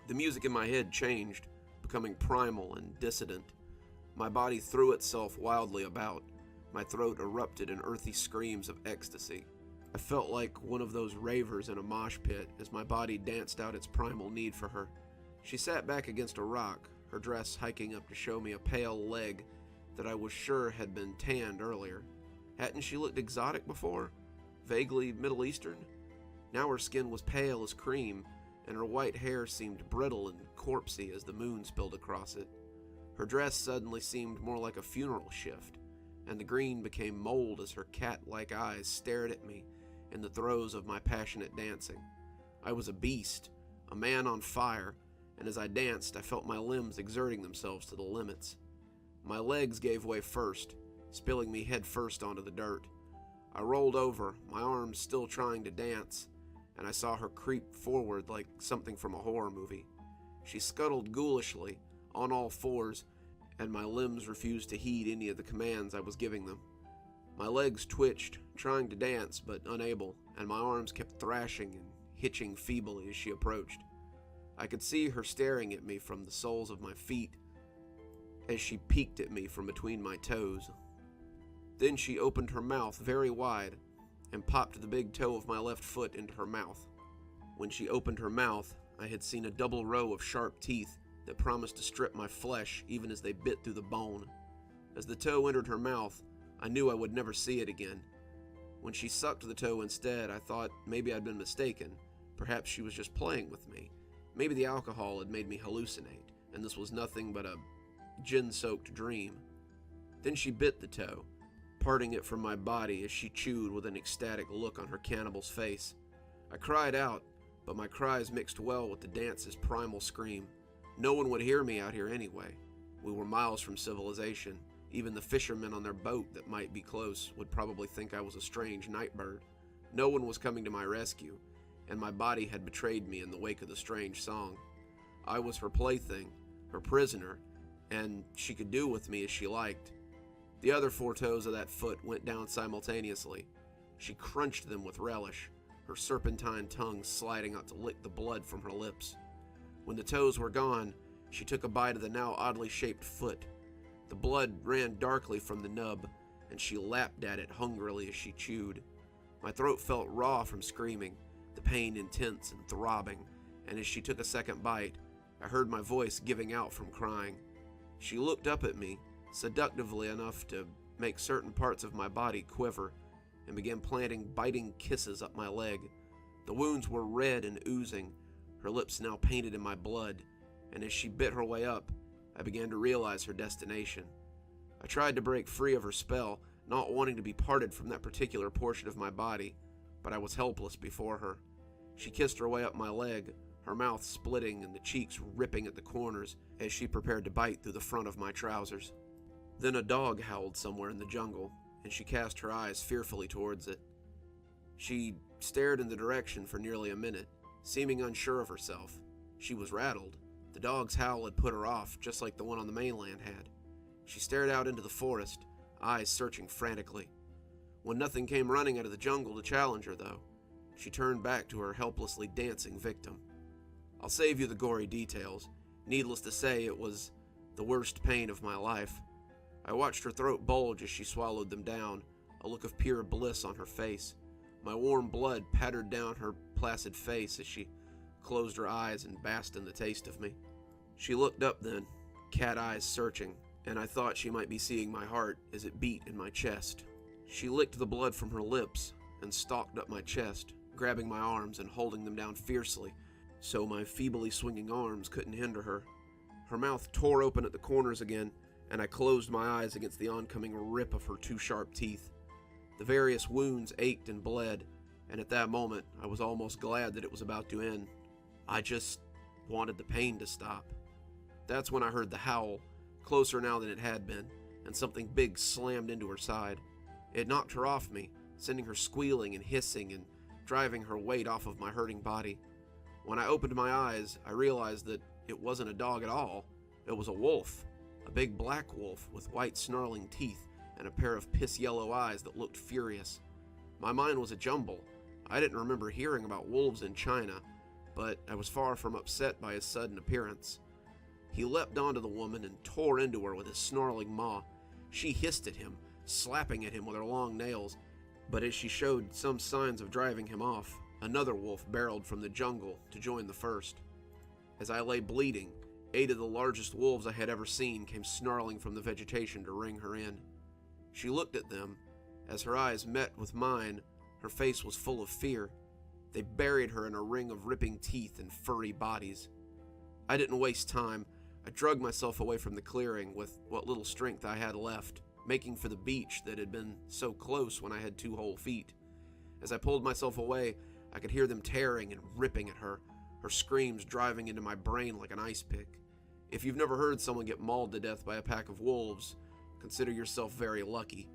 The music in my head changed, becoming primal and dissident. My body threw itself wildly about. My throat erupted in earthy screams of ecstasy. I felt like one of those ravers in a mosh pit as my body danced out its primal need for her. She sat back against a rock, her dress hiking up to show me a pale leg that I was sure had been tanned earlier. Hadn't she looked exotic before? Vaguely Middle Eastern? Now her skin was pale as cream, and her white hair seemed brittle and corpsey as the moon spilled across it. Her dress suddenly seemed more like a funeral shift, and the green became mold as her cat-like eyes stared at me in the throes of my passionate dancing. I was a beast, a man on fire, and as I danced, I felt my limbs exerting themselves to the limits. My legs gave way first, spilling me head first onto the dirt. I rolled over, my arms still trying to dance, and I saw her creep forward like something from a horror movie. She scuttled ghoulishly, on all fours, and my limbs refused to heed any of the commands I was giving them. My legs twitched, trying to dance, but unable, and my arms kept thrashing and hitching feebly as she approached. I could see her staring at me from the soles of my feet as she peeked at me from between my toes. Then she opened her mouth very wide and popped the big toe of my left foot into her mouth. When she opened her mouth, I had seen a double row of sharp teeth that promised to strip my flesh even as they bit through the bone. As the toe entered her mouth, I knew I would never see it again. When she sucked the toe instead, I thought maybe I'd been mistaken. Perhaps she was just playing with me. Maybe the alcohol had made me hallucinate, and this was nothing but a gin-soaked dream. Then she bit the toe, parting it from my body as she chewed with an ecstatic look on her cannibal's face. I cried out, but my cries mixed well with the dance's primal scream. No one would hear me out here anyway. We were miles from civilization. Even the fishermen on their boat that might be close would probably think I was a strange night bird. No one was coming to my rescue, and my body had betrayed me in the wake of the strange song. I was her plaything, her prisoner, and she could do with me as she liked. The other 4 toes of that foot went down simultaneously. She crunched them with relish, her serpentine tongue sliding out to lick the blood from her lips. When the toes were gone, she took a bite of the now oddly shaped foot. The blood ran darkly from the nub, and she lapped at it hungrily as she chewed. My throat felt raw from screaming, the pain intense and throbbing, and as she took a second bite, I heard my voice giving out from crying. She looked up at me, seductively enough to make certain parts of my body quiver, and began planting biting kisses up my leg. The wounds were red and oozing, her lips now painted in my blood, and as she bit her way up, I began to realize her destination. I tried to break free of her spell, not wanting to be parted from that particular portion of my body, but I was helpless before her. She kissed her way up my leg, her mouth splitting and the cheeks ripping at the corners as she prepared to bite through the front of my trousers. Then a dog howled somewhere in the jungle, and she cast her eyes fearfully towards it. She stared in the direction for nearly a minute, seeming unsure of herself. She was rattled. The dog's howl had put her off, just like the one on the mainland had. She stared out into the forest, eyes searching frantically. When nothing came running out of the jungle to challenge her, though, she turned back to her helplessly dancing victim. I'll save you the gory details. Needless to say, it was the worst pain of my life. I watched her throat bulge as she swallowed them down, a look of pure bliss on her face. My warm blood pattered down her placid face as she closed her eyes and basked in the taste of me. She looked up then, cat eyes searching, and I thought she might be seeing my heart as it beat in my chest. She licked the blood from her lips and stalked up my chest, grabbing my arms and holding them down fiercely, so my feebly swinging arms couldn't hinder her. Her mouth tore open at the corners again, and I closed my eyes against the oncoming rip of her two sharp teeth. The various wounds ached and bled, and at that moment I was almost glad that it was about to end. I just wanted the pain to stop. That's when I heard the howl, closer now than it had been, and something big slammed into her side. It knocked her off me, sending her squealing and hissing and driving her weight off of my hurting body. When I opened my eyes, I realized that it wasn't a dog at all. It was a wolf, a big black wolf with white snarling teeth and a pair of piss-yellow eyes that looked furious. My mind was a jumble. I didn't remember hearing about wolves in China, but I was far from upset by his sudden appearance. He leapt onto the woman and tore into her with his snarling maw. She hissed at him, slapping at him with her long nails, but as she showed some signs of driving him off, another wolf barreled from the jungle to join the first. As I lay bleeding, 8 of the largest wolves I had ever seen came snarling from the vegetation to ring her in. She looked at them. As her eyes met with mine, her face was full of fear. They buried her in a ring of ripping teeth and furry bodies. I didn't waste time. I dragged myself away from the clearing with what little strength I had left, making for the beach that had been so close when I had 2 whole feet. As I pulled myself away, I could hear them tearing and ripping at her, her screams driving into my brain like an ice pick. If you've never heard someone get mauled to death by a pack of wolves, consider yourself very lucky.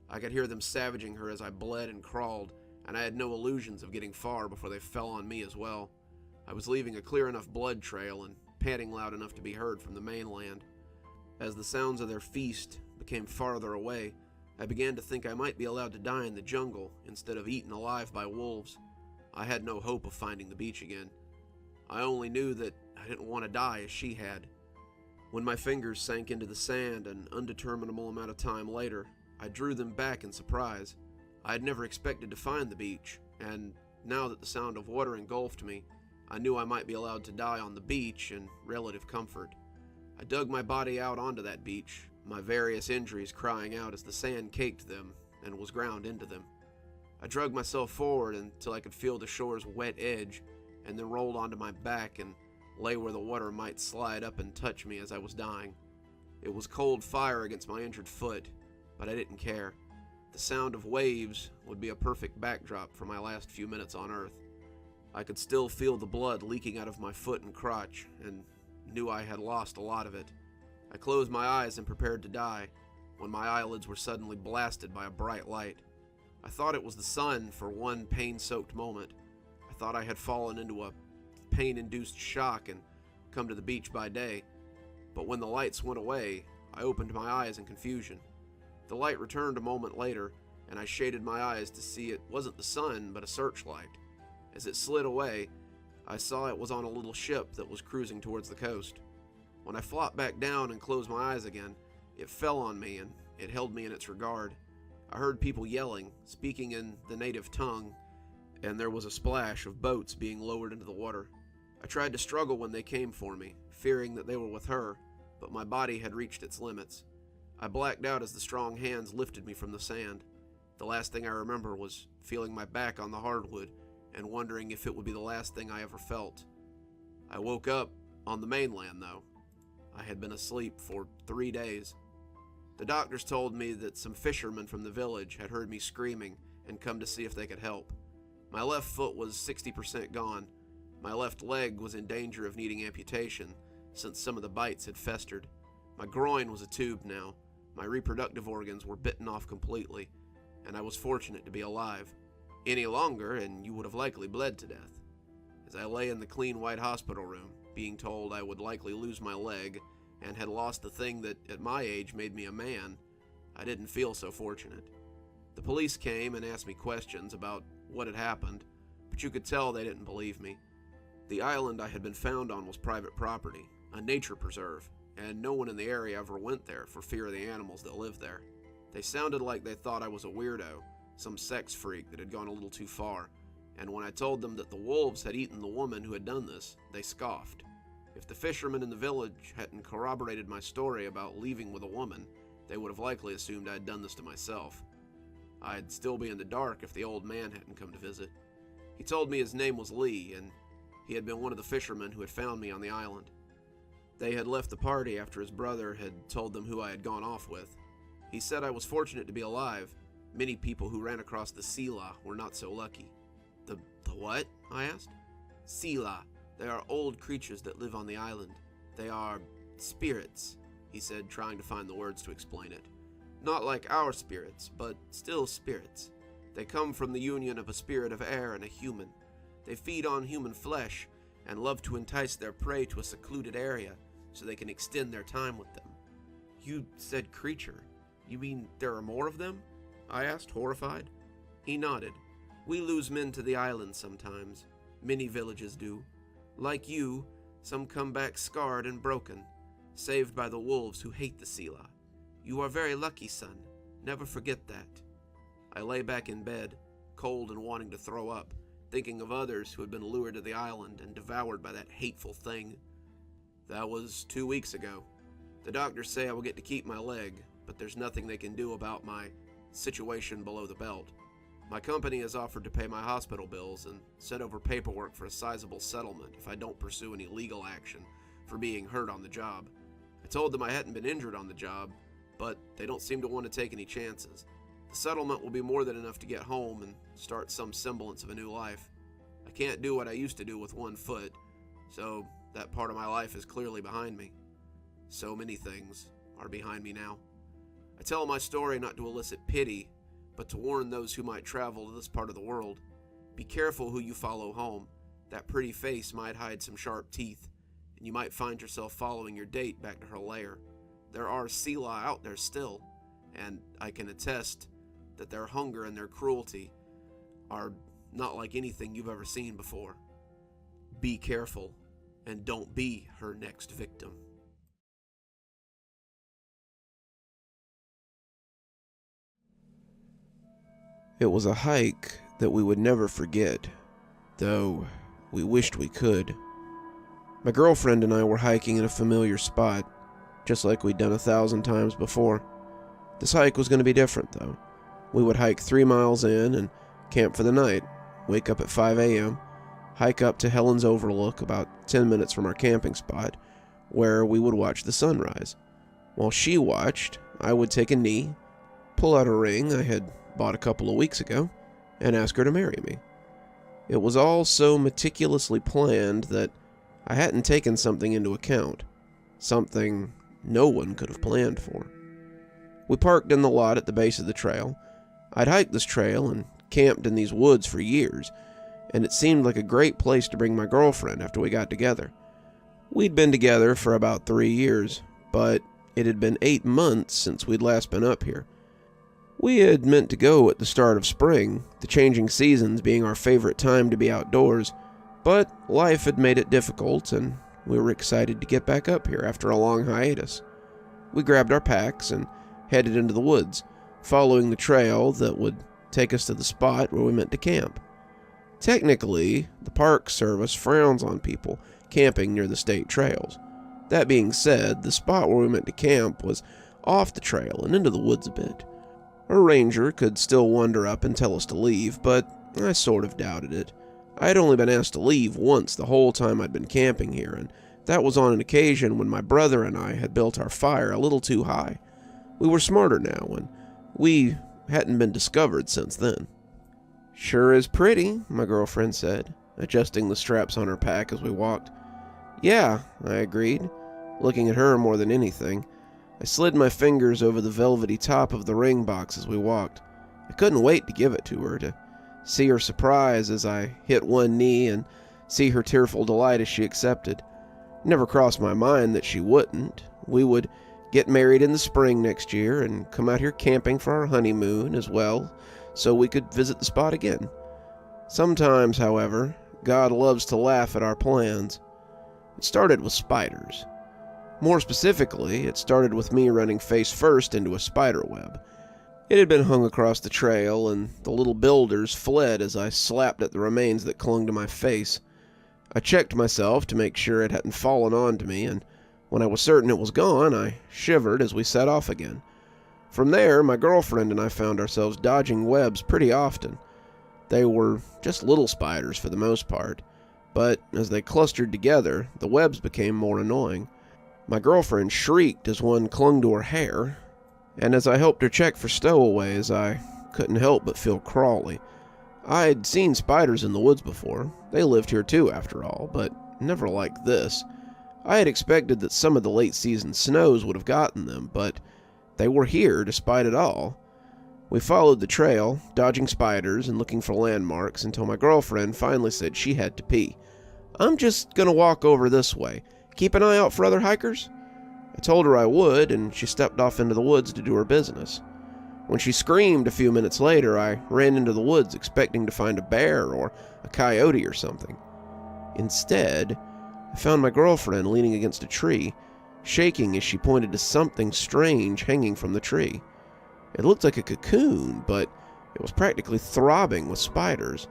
I could hear them savaging her as I bled and crawled, and I had no illusions of getting far before they fell on me as well. I was leaving a clear enough blood trail and panting loud enough to be heard from the mainland. As the sounds of their feast became farther away, I began to think I might be allowed to die in the jungle instead of eaten alive by wolves. I had no hope of finding the beach again. I only knew that I didn't want to die as she had. When my fingers sank into the sand an undeterminable amount of time later, I drew them back in surprise. I had never expected to find the beach, and now that the sound of water engulfed me, I knew I might be allowed to die on the beach in relative comfort. I dug my body out onto that beach, my various injuries crying out as the sand caked them and was ground into them. I dragged myself forward until I could feel the shore's wet edge, and then rolled onto my back and lay where the water might slide up and touch me as I was dying. It was cold fire against my injured foot, but I didn't care. The sound of waves would be a perfect backdrop for my last few minutes on Earth. I could still feel the blood leaking out of my foot and crotch, and knew I had lost a lot of it. I closed my eyes and prepared to die, when my eyelids were suddenly blasted by a bright light. I thought it was the sun for one pain-soaked moment. I thought I had fallen into a pain-induced shock and come to the beach by day. But when the lights went away, I opened my eyes in confusion. The light returned a moment later, and I shaded my eyes to see it wasn't the sun, but a searchlight. As it slid away, I saw it was on a little ship that was cruising towards the coast. When I flopped back down and closed my eyes again, it fell on me and it held me in its regard. I heard people yelling, speaking in the native tongue, and there was a splash of boats being lowered into the water. I tried to struggle when they came for me, fearing that they were with her, but my body had reached its limits. I blacked out as the strong hands lifted me from the sand. The last thing I remember was feeling my back on the hardwood and wondering if it would be the last thing I ever felt. I woke up on the mainland, though. I had been asleep for 3 days. The doctors told me that some fishermen from the village had heard me screaming and come to see if they could help. My left foot was 60% gone. My left leg was in danger of needing amputation, since some of the bites had festered. My groin was a tube now. My reproductive organs were bitten off completely, and I was fortunate to be alive. Any longer, and you would have likely bled to death. As I lay in the clean white hospital room, being told I would likely lose my leg, and had lost the thing that, at my age, made me a man, I didn't feel so fortunate. The police came and asked me questions about what had happened, but you could tell they didn't believe me. The island I had been found on was private property, a nature preserve, and no one in the area ever went there for fear of the animals that lived there. They sounded like they thought I was a weirdo, some sex freak that had gone a little too far, and when I told them that the wolves had eaten the woman who had done this, they scoffed. If the fishermen in the village hadn't corroborated my story about leaving with a woman, they would have likely assumed I had done this to myself. I'd still be in the dark if the old man hadn't come to visit. He told me his name was Lee, and he had been one of the fishermen who had found me on the island. They had left the party after his brother had told them who I had gone off with. He said I was fortunate to be alive. Many people who ran across the Sheela were not so lucky. The what? I asked. Sheela. They are old creatures that live on the island. They are spirits, he said, trying to find the words to explain it. Not like our spirits, but still spirits. They come from the union of a spirit of air and a human. They feed on human flesh and love to entice their prey to a secluded area so they can extend their time with them. You said creature. You mean there are more of them? I asked, horrified. He nodded. We lose men to the island sometimes. Many villages do. Like you, some come back scarred and broken, saved by the wolves who hate the Sheela. You are very lucky, son. Never forget that. I lay back in bed, cold and wanting to throw up, thinking of others who had been lured to the island and devoured by that hateful thing. That was 2 weeks ago. The doctors say I will get to keep my leg, but there's nothing they can do about my situation below the belt. My company has offered to pay my hospital bills and sent over paperwork for a sizable settlement if I don't pursue any legal action for being hurt on the job. I told them I hadn't been injured on the job, but they don't seem to want to take any chances. The settlement will be more than enough to get home and start some semblance of a new life. I can't do what I used to do with one foot, so that part of my life is clearly behind me. So many things are behind me now. I tell my story not to elicit pity, but to warn those who might travel to this part of the world. Be careful who you follow home. That pretty face might hide some sharp teeth, and you might find yourself following your date back to her lair. There are Sheela out there still, and I can attest that their hunger and their cruelty are not like anything you've ever seen before. Be careful, and don't be her next victim. It was a hike that we would never forget, though we wished we could. My girlfriend and I were hiking in a familiar spot, just like we'd done 1,000 times before. This hike was going to be different, though. We would hike 3 miles in and camp for the night, wake up at 5 a.m., hike up to Helen's Overlook, about 10 minutes from our camping spot, where we would watch the sunrise. While she watched, I would take a knee, pull out a ring I had bought a couple of weeks ago, and ask her to marry me. It was all so meticulously planned that I hadn't taken something into account, something no one could have planned for. We parked in the lot at the base of the trail. I'd hiked this trail and camped in these woods for years, and it seemed like a great place to bring my girlfriend after we got together. We'd been together for about 3 years, but it had been 8 months since we'd last been up here. We had meant to go at the start of spring, the changing seasons being our favorite time to be outdoors, but life had made it difficult, and we were excited to get back up here after a long hiatus. We grabbed our packs and headed into the woods, following the trail that would take us to the spot where we meant to camp. Technically, the Park Service frowns on people camping near the state trails. That being said, the spot where we meant to camp was off the trail and into the woods a bit. A ranger could still wander up and tell us to leave, but I sort of doubted it. I had only been asked to leave once the whole time I'd been camping here, and that was on an occasion when my brother and I had built our fire a little too high. We were smarter now, and we hadn't been discovered since then. Sure is pretty, my girlfriend said, adjusting the straps on her pack as we walked. Yeah, I agreed, looking at her more than anything. I slid my fingers over the velvety top of the ring box as we walked. I couldn't wait to give it to her, to see her surprise as I hit one knee and see her tearful delight as she accepted. It never crossed my mind that she wouldn't. We would get married in the spring next year and come out here camping for our honeymoon as well, so we could visit the spot again. Sometimes, however, God loves to laugh at our plans. It started with spiders. More specifically, it started with me running face first into a spider web. It had been hung across the trail, and the little builders fled as I slapped at the remains that clung to my face. I checked myself to make sure it hadn't fallen onto me, and when I was certain it was gone, I shivered as we set off again. From there, my girlfriend and I found ourselves dodging webs pretty often. They were just little spiders for the most part, but as they clustered together, the webs became more annoying. My girlfriend shrieked as one clung to her hair, and as I helped her check for stowaways, I couldn't help but feel crawly. I'd seen spiders in the woods before. They lived here too, after all, but never like this. I had expected that some of the late-season snows would have gotten them, but they were here despite it all. We followed the trail, dodging spiders and looking for landmarks until my girlfriend finally said she had to pee. "I'm just gonna walk over this way. Keep an eye out for other hikers?" I told her I would, and she stepped off into the woods to do her business. When she screamed a few minutes later, I ran into the woods expecting to find a bear or a coyote or something. Instead, I found my girlfriend leaning against a tree, shaking as she pointed to something strange hanging from the tree. It looked like a cocoon, but it was practically throbbing with spiders.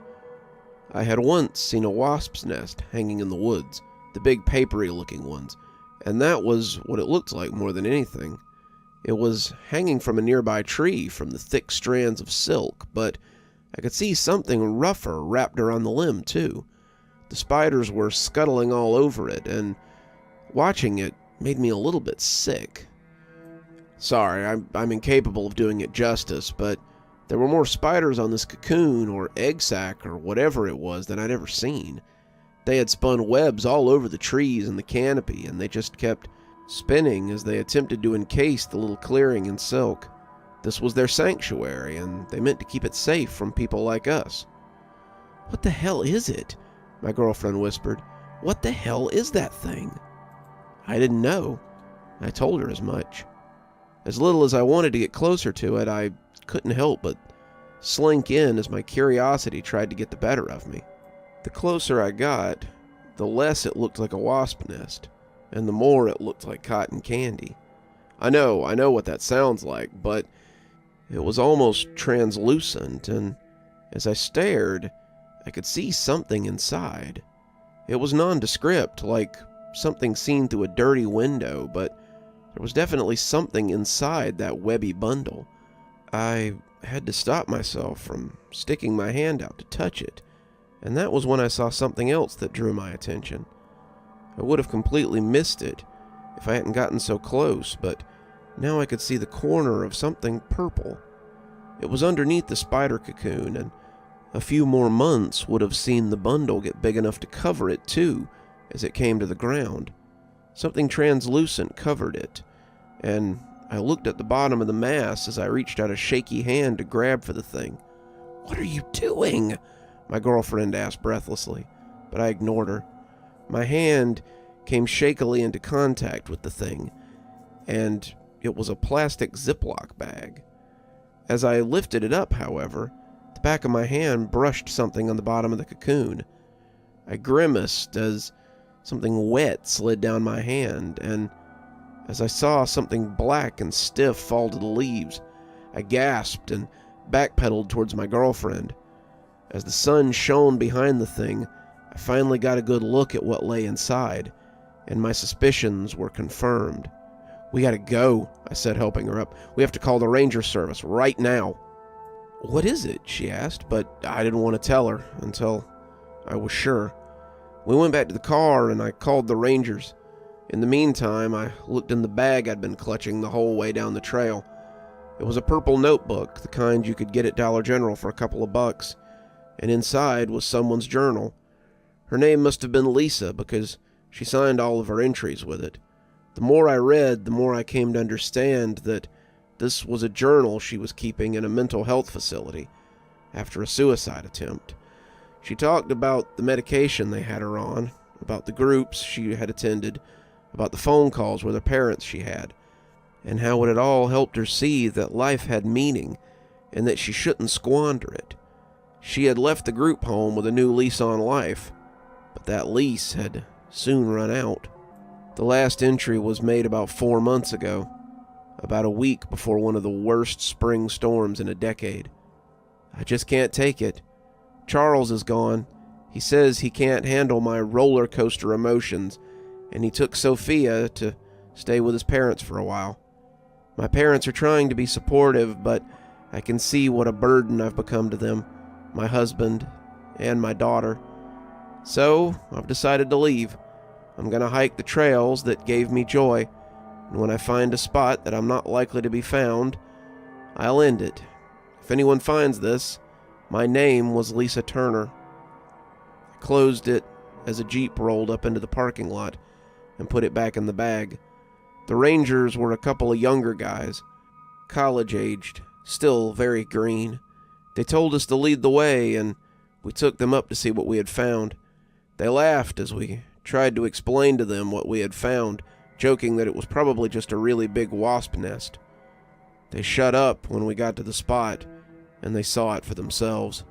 I had once seen a wasp's nest hanging in the woods, the big papery-looking ones, and that was what it looked like more than anything. It was hanging from a nearby tree from the thick strands of silk, but I could see something rougher wrapped around the limb, too. The spiders were scuttling all over it, and watching it made me a little bit sick. Sorry, I'm incapable of doing it justice, but there were more spiders on this cocoon or egg sac or whatever it was than I'd ever seen. They had spun webs all over the trees and the canopy, and they just kept spinning as they attempted to encase the little clearing in silk. This was their sanctuary, and they meant to keep it safe from people like us. "What the hell is it?" my girlfriend whispered. "What the hell is that thing?" I didn't know. I told her as much. As little as I wanted to get closer to it, I couldn't help but slink in as my curiosity tried to get the better of me. The closer I got, the less it looked like a wasp nest, and the more it looked like cotton candy. I know what that sounds like, but it was almost translucent, and as I stared, I could see something inside. It was nondescript, like something seen through a dirty window, but there was definitely something inside that webby bundle. I had to stop myself from sticking my hand out to touch it, and that was when I saw something else that drew my attention. I would have completely missed it if I hadn't gotten so close, but now I could see the corner of something purple. It was underneath the spider cocoon, and a few more months would have seen the bundle get big enough to cover it too as it came to the ground. Something translucent covered it, and I looked at the bottom of the mass as I reached out a shaky hand to grab for the thing. "What are you doing?" my girlfriend asked breathlessly, but I ignored her. My hand came shakily into contact with the thing, and it was a plastic Ziploc bag. As I lifted it up, however, the back of my hand brushed something on the bottom of the cocoon. I grimaced as something wet slid down my hand, and as I saw something black and stiff fall to the leaves, I gasped and backpedaled towards my girlfriend. As the sun shone behind the thing, I finally got a good look at what lay inside, and my suspicions were confirmed. "We gotta go," I said, helping her up. "We have to call the ranger service right now." "What is it?" she asked, but I didn't want to tell her until I was sure. We went back to the car, and I called the rangers. In the meantime, I looked in the bag I'd been clutching the whole way down the trail. It was a purple notebook, the kind you could get at Dollar General for a couple of bucks, and inside was someone's journal. Her name must have been Lisa, because she signed all of her entries with it. The more I read, the more I came to understand that this was a journal she was keeping in a mental health facility after a suicide attempt. She talked about the medication they had her on, about the groups she had attended, about the phone calls with her parents she had. and how it had all helped her see that life had meaning and that she shouldn't squander it. She had left the group home with a new lease on life, but that lease had soon run out. The last entry was made about 4 months ago, about a week before one of the worst spring storms in a decade. I just can't take it. Charles is gone. He says he can't handle my roller coaster emotions, and he took Sophia to stay with his parents for a while. My parents are trying to be supportive, but I can see what a burden I've become to them, my husband, and my daughter. So I've decided to leave. I'm going to hike the trails that gave me joy, and when I find a spot that I'm not likely to be found, I'll end it. If anyone finds this, my name was Lisa Turner. I closed it as a Jeep rolled up into the parking lot and put it back in the bag. The Rangers were a couple of younger guys, college-aged, still very green. They told us to lead the way, and we took them up to see what we had found. They laughed as we tried to explain to them what we had found, joking that it was probably just a really big wasp nest. They shut up when we got to the spot, and they saw it for themselves.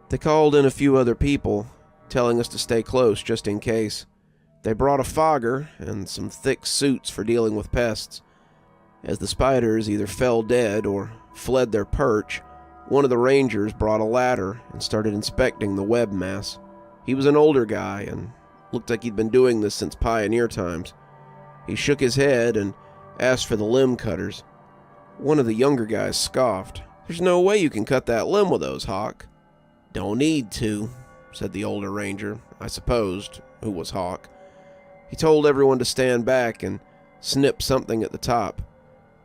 They called in a few other people, telling us to stay close just in case. They brought a fogger and some thick suits for dealing with pests. As the spiders either fell dead or fled their perch, one of the Rangers brought a ladder and started inspecting the web mass. He was an older guy and looked like he'd been doing this since pioneer times. He shook his head and asked for the limb cutters. One of the younger guys scoffed. "There's no way you can cut that limb with those, Hawk." "Don't need to," said the older Ranger, I supposed, who was Hawk. He told everyone to stand back and snip something at the top.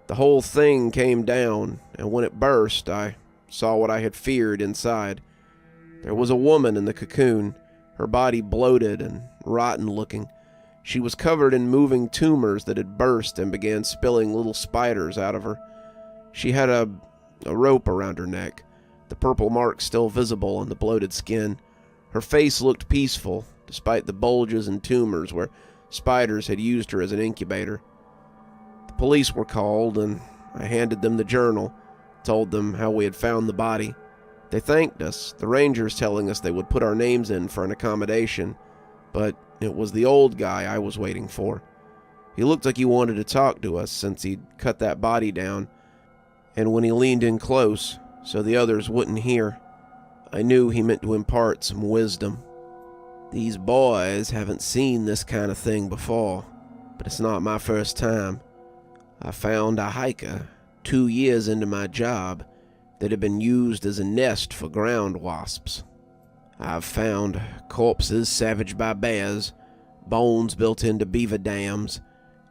The whole thing came down, and when it burst, I saw what I had feared inside. There was a woman in the cocoon, her body bloated and rotten looking. She was covered in moving tumors that had burst and began spilling little spiders out of her. She had a rope around her neck, the purple marks still visible on the bloated skin. Her face looked peaceful, despite the bulges and tumors where spiders had used her as an incubator. The police were called, and I handed them the journal, told them how we had found the body. They thanked us, the Rangers telling us they would put our names in for an accommodation, but it was the old guy I was waiting for. He looked like he wanted to talk to us since he'd cut that body down, and when he leaned in close so the others wouldn't hear, I knew he meant to impart some wisdom. "These boys haven't seen this kind of thing before, but it's not my first time. I found a hiker 2 years into my job that had been used as a nest for ground wasps. I've found corpses savaged by bears, bones built into beaver dams,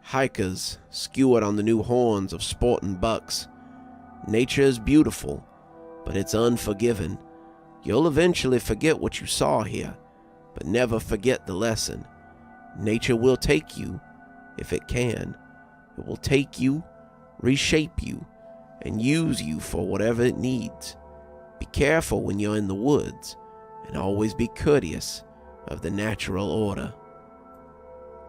hikers skewered on the new horns of sporting bucks. Nature is beautiful, but it's unforgiving. You'll eventually forget what you saw here, but never forget the lesson. Nature will take you, if it can. It will take you, reshape you, and use you for whatever it needs. Be careful when you're in the woods, and always be courteous of the natural order."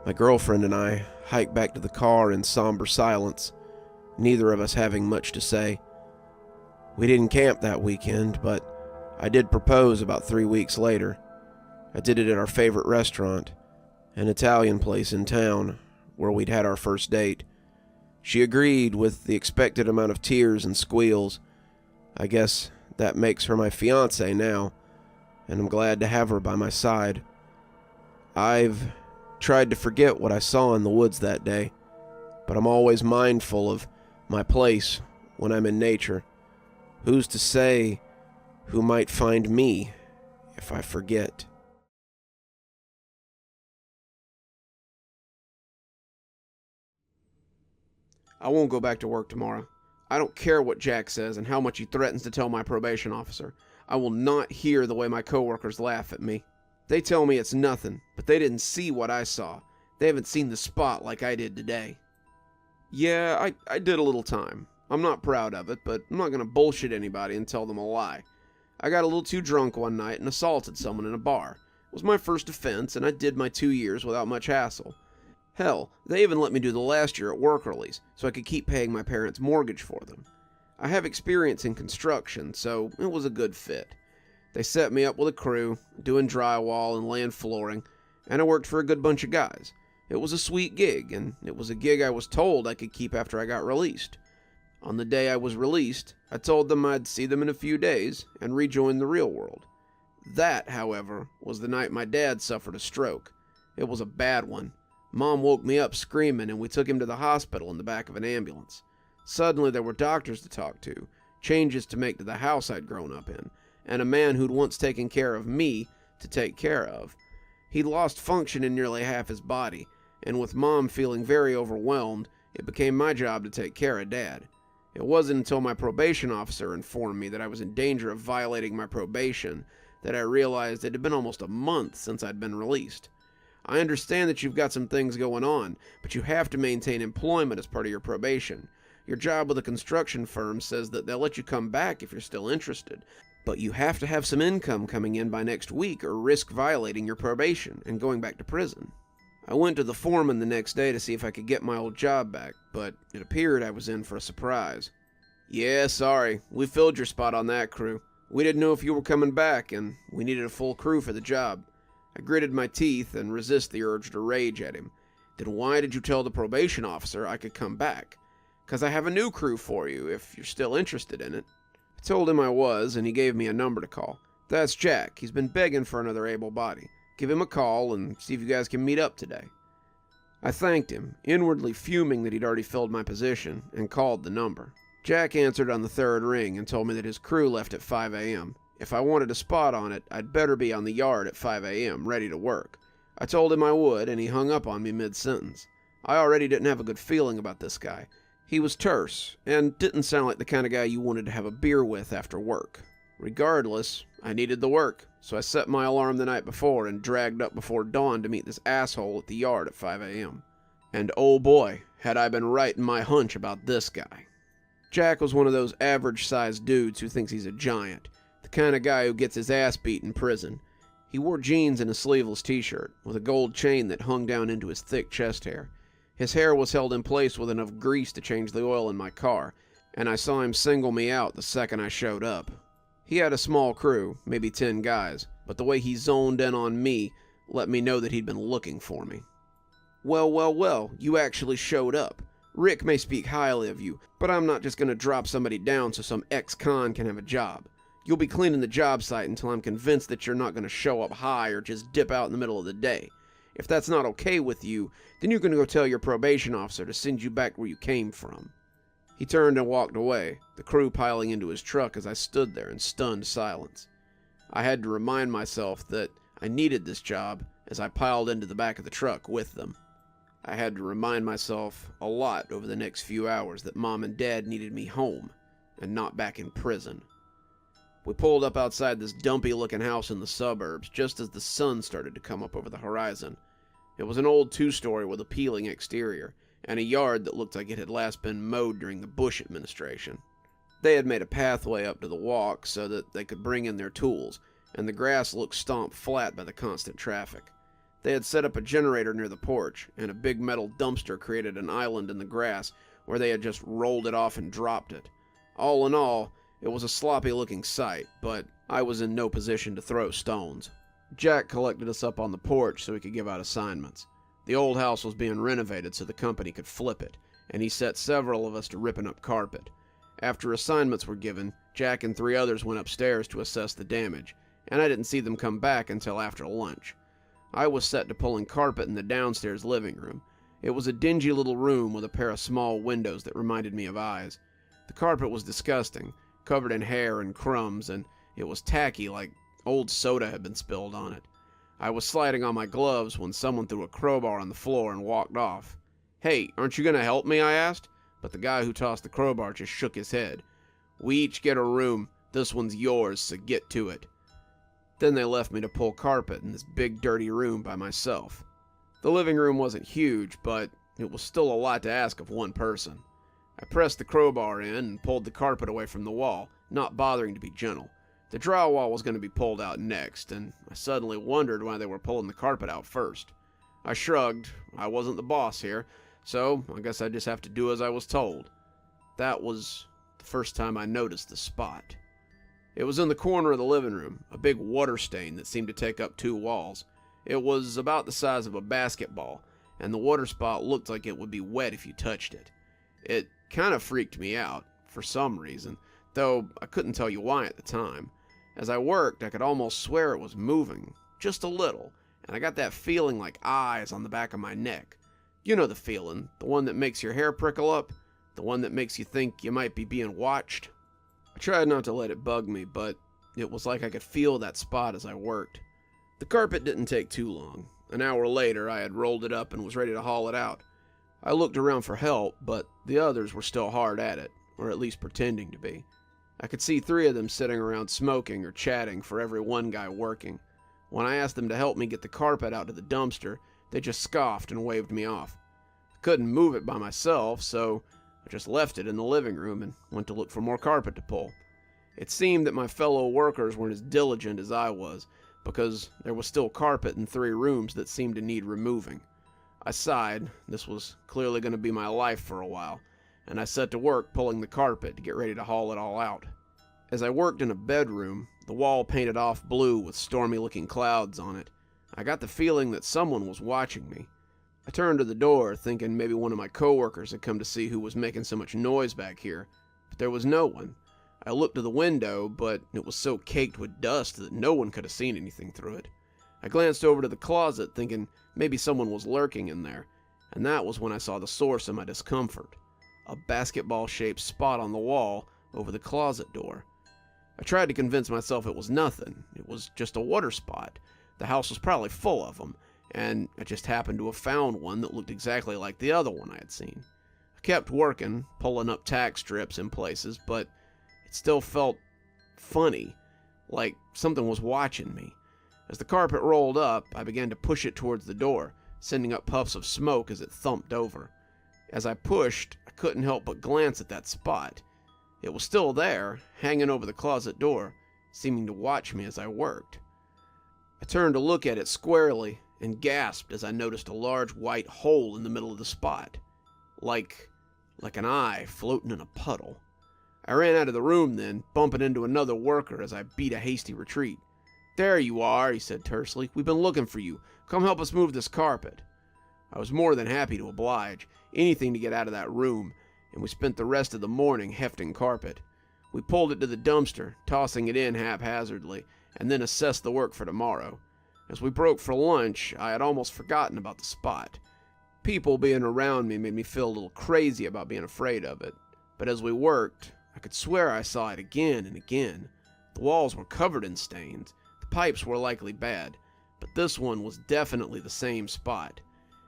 My girlfriend and I hiked back to the car in somber silence, neither of us having much to say. We didn't camp that weekend, but I did propose about 3 weeks later. I did it at our favorite restaurant, an Italian place in town, where we'd had our first date. She agreed with the expected amount of tears and squeals. I guess that makes her my fiancée now, and I'm glad to have her by my side. I've tried to forget what I saw in the woods that day, but I'm always mindful of my place when I'm in nature. Who's to say who might find me if I forget? I won't go back to work tomorrow. I don't care what Jack says and how much he threatens to tell my probation officer. I will not hear the way my coworkers laugh at me. They tell me it's nothing, but they didn't see what I saw. They haven't seen the spot like I did today. Yeah, I did a little time. I'm not proud of it, but I'm not going to bullshit anybody and tell them a lie. I got a little too drunk one night and assaulted someone in a bar. It was my first offense, and I did my 2 years without much hassle. Hell, they even let me do the last year at work release so I could keep paying my parents' mortgage for them. I have experience in construction, so it was a good fit. They set me up with a crew, doing drywall and laying flooring, and I worked for a good bunch of guys. It was a sweet gig, and it was a gig I was told I could keep after I got released. On the day I was released, I told them I'd see them in a few days and rejoin the real world. That, however, was the night my dad suffered a stroke. It was a bad one. Mom woke me up screaming, and we took him to the hospital in the back of an ambulance. Suddenly there were doctors to talk to, changes to make to the house I'd grown up in, and a man who'd once taken care of me to take care of. He'd lost function in nearly half his body, and with Mom feeling very overwhelmed, it became my job to take care of Dad. It wasn't until my probation officer informed me that I was in danger of violating my probation that I realized it had been almost a month since I'd been released. I understand that you've got some things going on, but you have to maintain employment as part of your probation. Your job with a construction firm says that they'll let you come back if you're still interested, but you have to have some income coming in by next week or risk violating your probation and going back to prison. I went to the foreman the next day to see if I could get my old job back, but it appeared I was in for a surprise. Yeah, sorry, we filled your spot on that crew. We didn't know if you were coming back, and we needed a full crew for the job. I gritted my teeth and resist the urge to rage at him. Then why did you tell the probation officer I could come back? 'Cause I have a new crew for you, if you're still interested in it. I told him I was, and he gave me a number to call. That's Jack. He's been begging for another able body. Give him a call and see if you guys can meet up today. I thanked him, inwardly fuming that he'd already filled my position, and called the number. Jack answered on the third ring and told me that his crew left at 5 a.m. If I wanted a spot on it, I'd better be on the yard at 5 a.m., ready to work. I told him I would, and he hung up on me mid-sentence. I already didn't have a good feeling about this guy. He was terse, and didn't sound like the kind of guy you wanted to have a beer with after work. Regardless, I needed the work, so I set my alarm the night before and dragged up before dawn to meet this asshole at the yard at 5 a.m. And oh boy, had I been right in my hunch about this guy. Jack was one of those average-sized dudes who thinks he's a giant, the kind of guy who gets his ass beat in prison. He wore jeans and a sleeveless t-shirt, with a gold chain that hung down into his thick chest hair. His hair was held in place with enough grease to change the oil in my car, and I saw him single me out the second I showed up. He had a small crew, maybe 10 guys, but the way he zoned in on me let me know that he'd been looking for me. Well, you actually showed up. Rick may speak highly of you, but I'm not just going to drop somebody down so some ex-con can have a job. You'll be cleaning the job site until I'm convinced that you're not going to show up high or just dip out in the middle of the day. If that's not okay with you, then you're going to go tell your probation officer to send you back where you came from. He turned and walked away, the crew piling into his truck as I stood there in stunned silence. I had to remind myself that I needed this job as I piled into the back of the truck with them. I had to remind myself a lot over the next few hours that Mom and Dad needed me home and not back in prison. We pulled up outside this dumpy-looking house in the suburbs just as the sun started to come up over the horizon. It was an old 2-story with a peeling exterior, and a yard that looked like it had last been mowed during the Bush administration. They had made a pathway up to the walk so that they could bring in their tools, and the grass looked stomped flat by the constant traffic. They had set up a generator near the porch, and a big metal dumpster created an island in the grass where they had just rolled it off and dropped it. All in all, it was a sloppy-looking sight, but I was in no position to throw stones. Jack collected us up on the porch so he could give out assignments. The old house was being renovated so the company could flip it, and he set several of us to ripping up carpet. After assignments were given, Jack and 3 others went upstairs to assess the damage, and I didn't see them come back until after lunch. I was set to pulling carpet in the downstairs living room. It was a dingy little room with a pair of small windows that reminded me of eyes. The carpet was disgusting, covered in hair and crumbs, and it was tacky like old soda had been spilled on it. I was sliding on my gloves when someone threw a crowbar on the floor and walked off. "Hey, aren't you going to help me?" I asked, but the guy who tossed the crowbar just shook his head. "We each get a room. This one's yours, so get to it." Then they left me to pull carpet in this big dirty room by myself. The living room wasn't huge, but it was still a lot to ask of one person. I pressed the crowbar in and pulled the carpet away from the wall, not bothering to be gentle. The drywall was going to be pulled out next, and I suddenly wondered why they were pulling the carpet out first. I shrugged. I wasn't the boss here, so I guess I just have to do as I was told. That was the first time I noticed the spot. It was in the corner of the living room, a big water stain that seemed to take up 2 walls. It was about the size of a basketball, and the water spot looked like it would be wet if you touched it. It kind of freaked me out, for some reason, though I couldn't tell you why at the time. As I worked, I could almost swear it was moving, just a little, and I got that feeling like eyes on the back of my neck. You know the feeling, the one that makes your hair prickle up, the one that makes you think you might be being watched. I tried not to let it bug me, but it was like I could feel that spot as I worked. The carpet didn't take too long. An hour later, I had rolled it up and was ready to haul it out. I looked around for help, but the others were still hard at it, or at least pretending to be. I could see 3 of them sitting around smoking or chatting for every one guy working. When I asked them to help me get the carpet out to the dumpster, they just scoffed and waved me off. I couldn't move it by myself, so I just left it in the living room and went to look for more carpet to pull. It seemed that my fellow workers weren't as diligent as I was, because there was still carpet in 3 rooms that seemed to need removing. I sighed. This was clearly going to be my life for a while, and I set to work pulling the carpet to get ready to haul it all out. As I worked in a bedroom, the wall painted off blue with stormy-looking clouds on it, I got the feeling that someone was watching me. I turned to the door, thinking maybe one of my coworkers had come to see who was making so much noise back here, but there was no one. I looked to the window, but it was so caked with dust that no one could have seen anything through it. I glanced over to the closet, thinking maybe someone was lurking in there, and that was when I saw the source of my discomfort. A basketball-shaped spot on the wall over the closet door. I tried to convince myself it was nothing. It was just a water spot. The house was probably full of them, and I just happened to have found one that looked exactly like the other one I had seen. I kept working, pulling up tack strips in places, but it still felt funny, like something was watching me. As the carpet rolled up, I began to push it towards the door, sending up puffs of smoke as it thumped over. As I pushed, I couldn't help but glance at that spot. It was still there, hanging over the closet door, seeming to watch me as I worked. I turned to look at it squarely and gasped as I noticed a large white hole in the middle of the spot, like an eye floating in a puddle. I ran out of the room then, bumping into another worker as I beat a hasty retreat. "There you are," he said tersely. "We've been looking for you. Come help us move this carpet." I was more than happy to oblige, anything to get out of that room, and we spent the rest of the morning hefting carpet. We pulled it to the dumpster, tossing it in haphazardly, and then assessed the work for tomorrow. As we broke for lunch, I had almost forgotten about the spot. People being around me made me feel a little crazy about being afraid of it, but as we worked, I could swear I saw it again and again. The walls were covered in stains. The pipes were likely bad, but this one was definitely the same spot.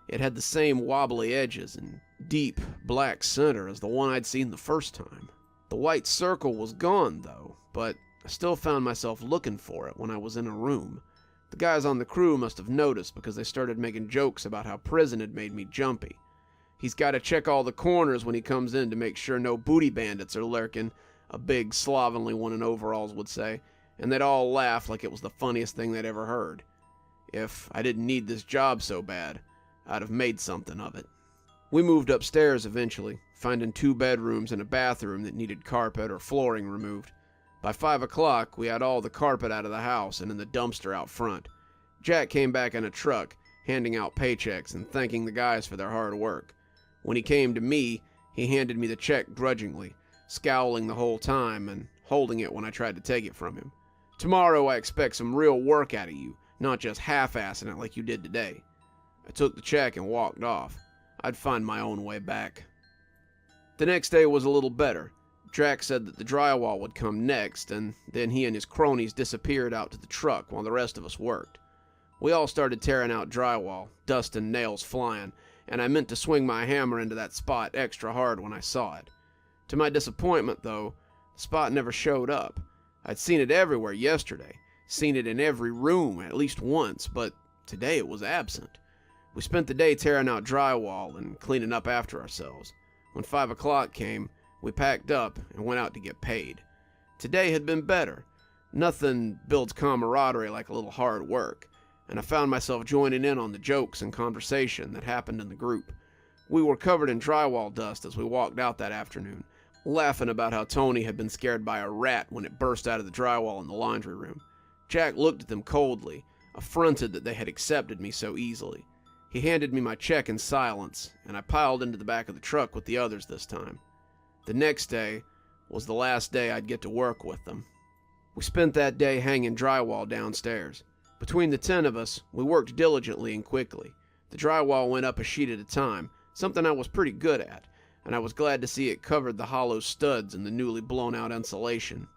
It had the same wobbly edges and deep, black center as the one I'd seen the first time. The white circle was gone, though, but I still found myself looking for it when I was in a room. The guys on the crew must have noticed because they started making jokes about how prison had made me jumpy. "He's got to check all the corners when he comes in to make sure no booty bandits are lurking," a big, slovenly one in overalls would say, and they'd all laugh like it was the funniest thing they'd ever heard. If I didn't need this job so bad, I'd have made something of it. We moved upstairs eventually, finding 2 bedrooms and a bathroom that needed carpet or flooring removed. By 5 o'clock, we had all the carpet out of the house and in the dumpster out front. Jack came back in a truck, handing out paychecks and thanking the guys for their hard work. When he came to me, he handed me the check grudgingly, scowling the whole time and holding it when I tried to take it from him. "Tomorrow I expect some real work out of you, not just half-assing it like you did today." I took the check and walked off. I'd find my own way back. The next day was a little better. Jack said that the drywall would come next, and then he and his cronies disappeared out to the truck while the rest of us worked. We all started tearing out drywall, dust and nails flying, and I meant to swing my hammer into that spot extra hard when I saw it. To my disappointment, though, the spot never showed up. I'd seen it everywhere yesterday, seen it in every room at least once, but today it was absent. We spent the day tearing out drywall and cleaning up after ourselves. When 5 o'clock came, we packed up and went out to get paid. Today had been better. Nothing builds camaraderie like a little hard work. and I found myself joining in on the jokes and conversation that happened in the group. We were covered in drywall dust as we walked out that afternoon, laughing about how Tony had been scared by a rat when it burst out of the drywall in the laundry room. Jack looked at them coldly, affronted that they had accepted me so easily. He handed me my check in silence, and I piled into the back of the truck with the others this time. The next day was the last day I'd get to work with them. We spent that day hanging drywall downstairs. Between the 10 of us, we worked diligently and quickly. The drywall went up a sheet at a time, something I was pretty good at, and I was glad to see it covered the hollow studs and the newly blown-out insulation.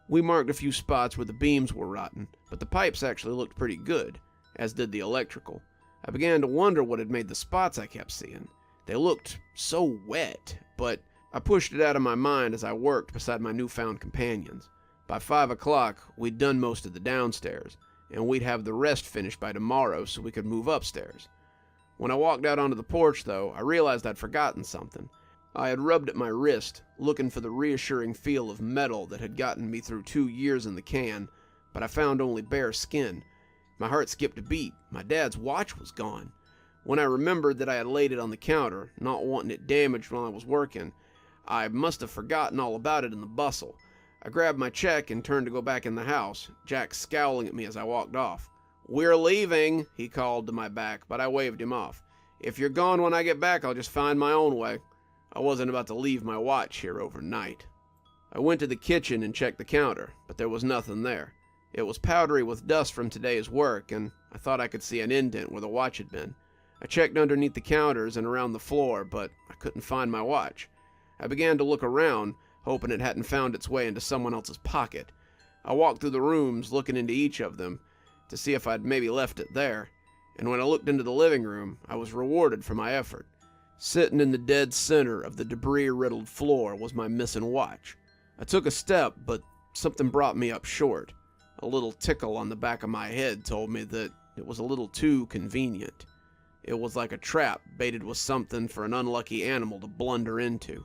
We marked a few spots where the beams were rotten, but the pipes actually looked pretty good, as did the electrical. I began to wonder what had made the spots I kept seeing. They looked so wet, but I pushed it out of my mind as I worked beside my newfound companions. By 5 o'clock, we'd done most of the downstairs, and we'd have the rest finished by tomorrow so we could move upstairs. When I walked out onto the porch, though, I realized I'd forgotten something. I had rubbed at my wrist, looking for the reassuring feel of metal that had gotten me through 2 years in the can, but I found only bare skin. My heart skipped a beat. My dad's watch was gone. When I remembered that I had laid it on the counter, not wanting it damaged while I was working, I must have forgotten all about it in the bustle. I grabbed my check and turned to go back in the house, Jack scowling at me as I walked off. "We're leaving," he called to my back, but I waved him off. "If you're gone when I get back, I'll just find my own way." I wasn't about to leave my watch here overnight. I went to the kitchen and checked the counter, but there was nothing there. It was powdery with dust from today's work, and I thought I could see an indent where the watch had been. I checked underneath the counters and around the floor, but I couldn't find my watch. I began to look around, hoping it hadn't found its way into someone else's pocket. I walked through the rooms, looking into each of them, to see if I'd maybe left it there, and when I looked into the living room, I was rewarded for my effort. Sitting in the dead center of the debris-riddled floor was my missing watch. I took a step, but something brought me up short. A little tickle on the back of my head told me that it was a little too convenient. It was like a trap baited with something for an unlucky animal to blunder into.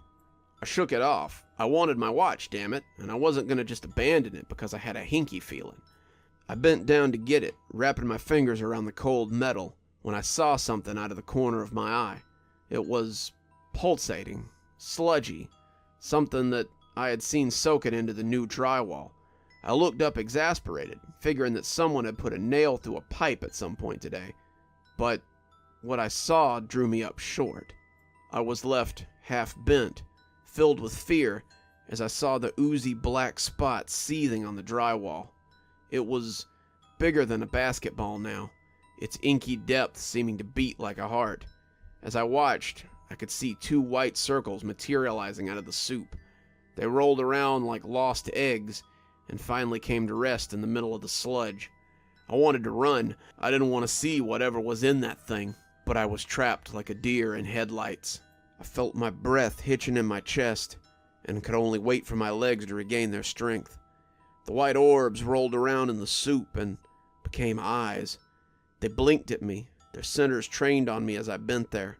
I shook it off. I wanted my watch, damn it, and I wasn't going to just abandon it because I had a hinky feeling. I bent down to get it, wrapping my fingers around the cold metal, when I saw something out of the corner of my eye. It was pulsating, sludgy, something that I had seen soaking into the new drywall. I looked up exasperated, figuring that someone had put a nail through a pipe at some point today. But what I saw drew me up short. I was left half bent, filled with fear, as I saw the oozy black spot seething on the drywall. It was bigger than a basketball now, its inky depth seeming to beat like a heart. As I watched, I could see 2 white circles materializing out of the soup. They rolled around like lost eggs, and finally came to rest in the middle of the sludge. I wanted to run. I didn't want to see whatever was in that thing, but I was trapped like a deer in headlights. I felt my breath hitching in my chest, and could only wait for my legs to regain their strength. The white orbs rolled around in the soup and became eyes. They blinked at me, their centers trained on me as I bent there.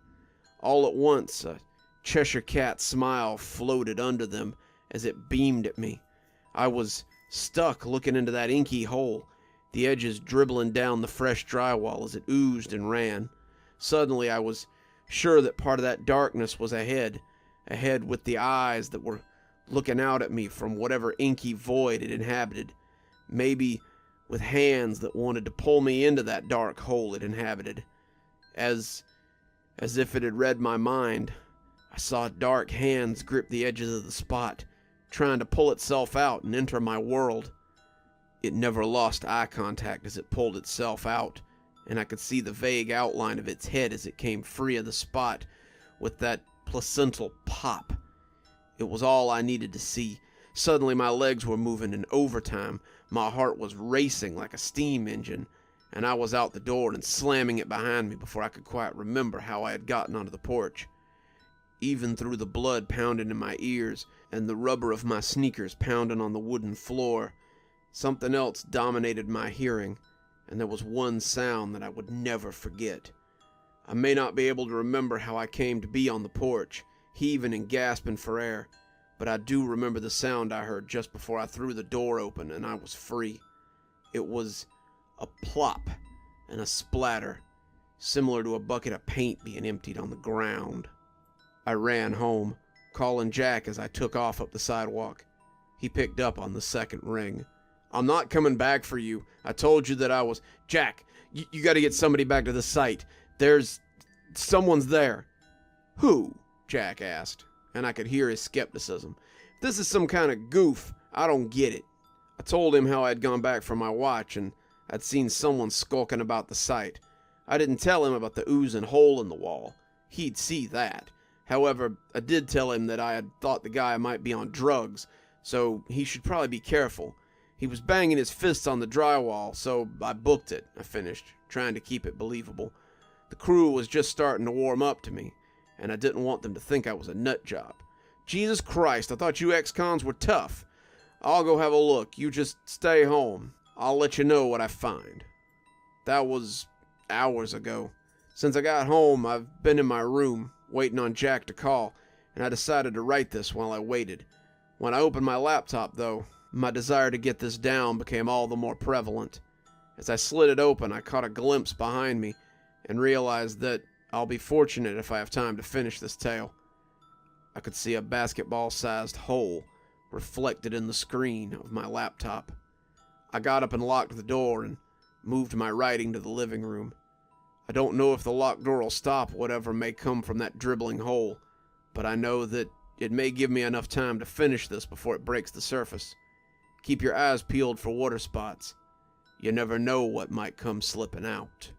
All at once, a Cheshire cat smile floated under them as it beamed at me. I was stuck looking into that inky hole, the edges dribbling down the fresh drywall as it oozed and ran. Suddenly I was sure that part of that darkness was ahead with the eyes that were looking out at me from whatever inky void it inhabited, maybe with hands that wanted to pull me into that dark hole it inhabited. As if it had read my mind, I saw dark hands grip the edges of the spot, trying to pull itself out and enter my world. It never lost eye contact as it pulled itself out, and I could see the vague outline of its head as it came free of the spot with that placental pop. It was all I needed to see. Suddenly my legs were moving in overtime, my heart was racing like a steam engine, and I was out the door and slamming it behind me before I could quite remember how I had gotten onto the porch. Even through the blood pounding in my ears and the rubber of my sneakers pounding on the wooden floor, something else dominated my hearing, and there was one sound that I would never forget. I may not be able to remember how I came to be on the porch, heaving and gasping for air, but I do remember the sound I heard just before I threw the door open and I was free. It was a plop, and a splatter, similar to a bucket of paint being emptied on the ground. I ran home, calling Jack as I took off up the sidewalk. He picked up on the second ring. "I'm not coming back for you. I told you that I was..." "Jack, you gotta get somebody back to the site. Someone's there." "Who?" Jack asked, and I could hear his skepticism. "If this is some kind of goof, I don't get it." I told him how I had gone back for my watch and I'd seen someone skulking about the site. I didn't tell him about the oozing hole in the wall. He'd see that. However, I did tell him that I had thought the guy might be on drugs, so he should probably be careful. He was banging his fists on the drywall, so I booked it, I finished, trying to keep it believable. The crew was just starting to warm up to me, and I didn't want them to think I was a nut job. "Jesus Christ, I thought you ex-cons were tough. I'll go have a look. You just stay home. I'll let you know what I find." That was hours ago. Since I got home, I've been in my room, waiting on Jack to call, and I decided to write this while I waited. When I opened my laptop, though, my desire to get this down became all the more prevalent. As I slid it open, I caught a glimpse behind me and realized that I'll be fortunate if I have time to finish this tale. I could see a basketball-sized hole reflected in the screen of my laptop. I got up and locked the door and moved my writing to the living room. I don't know if the locked door will stop whatever may come from that dribbling hole, but I know that it may give me enough time to finish this before it breaks the surface. Keep your eyes peeled for water spots. You never know what might come slipping out.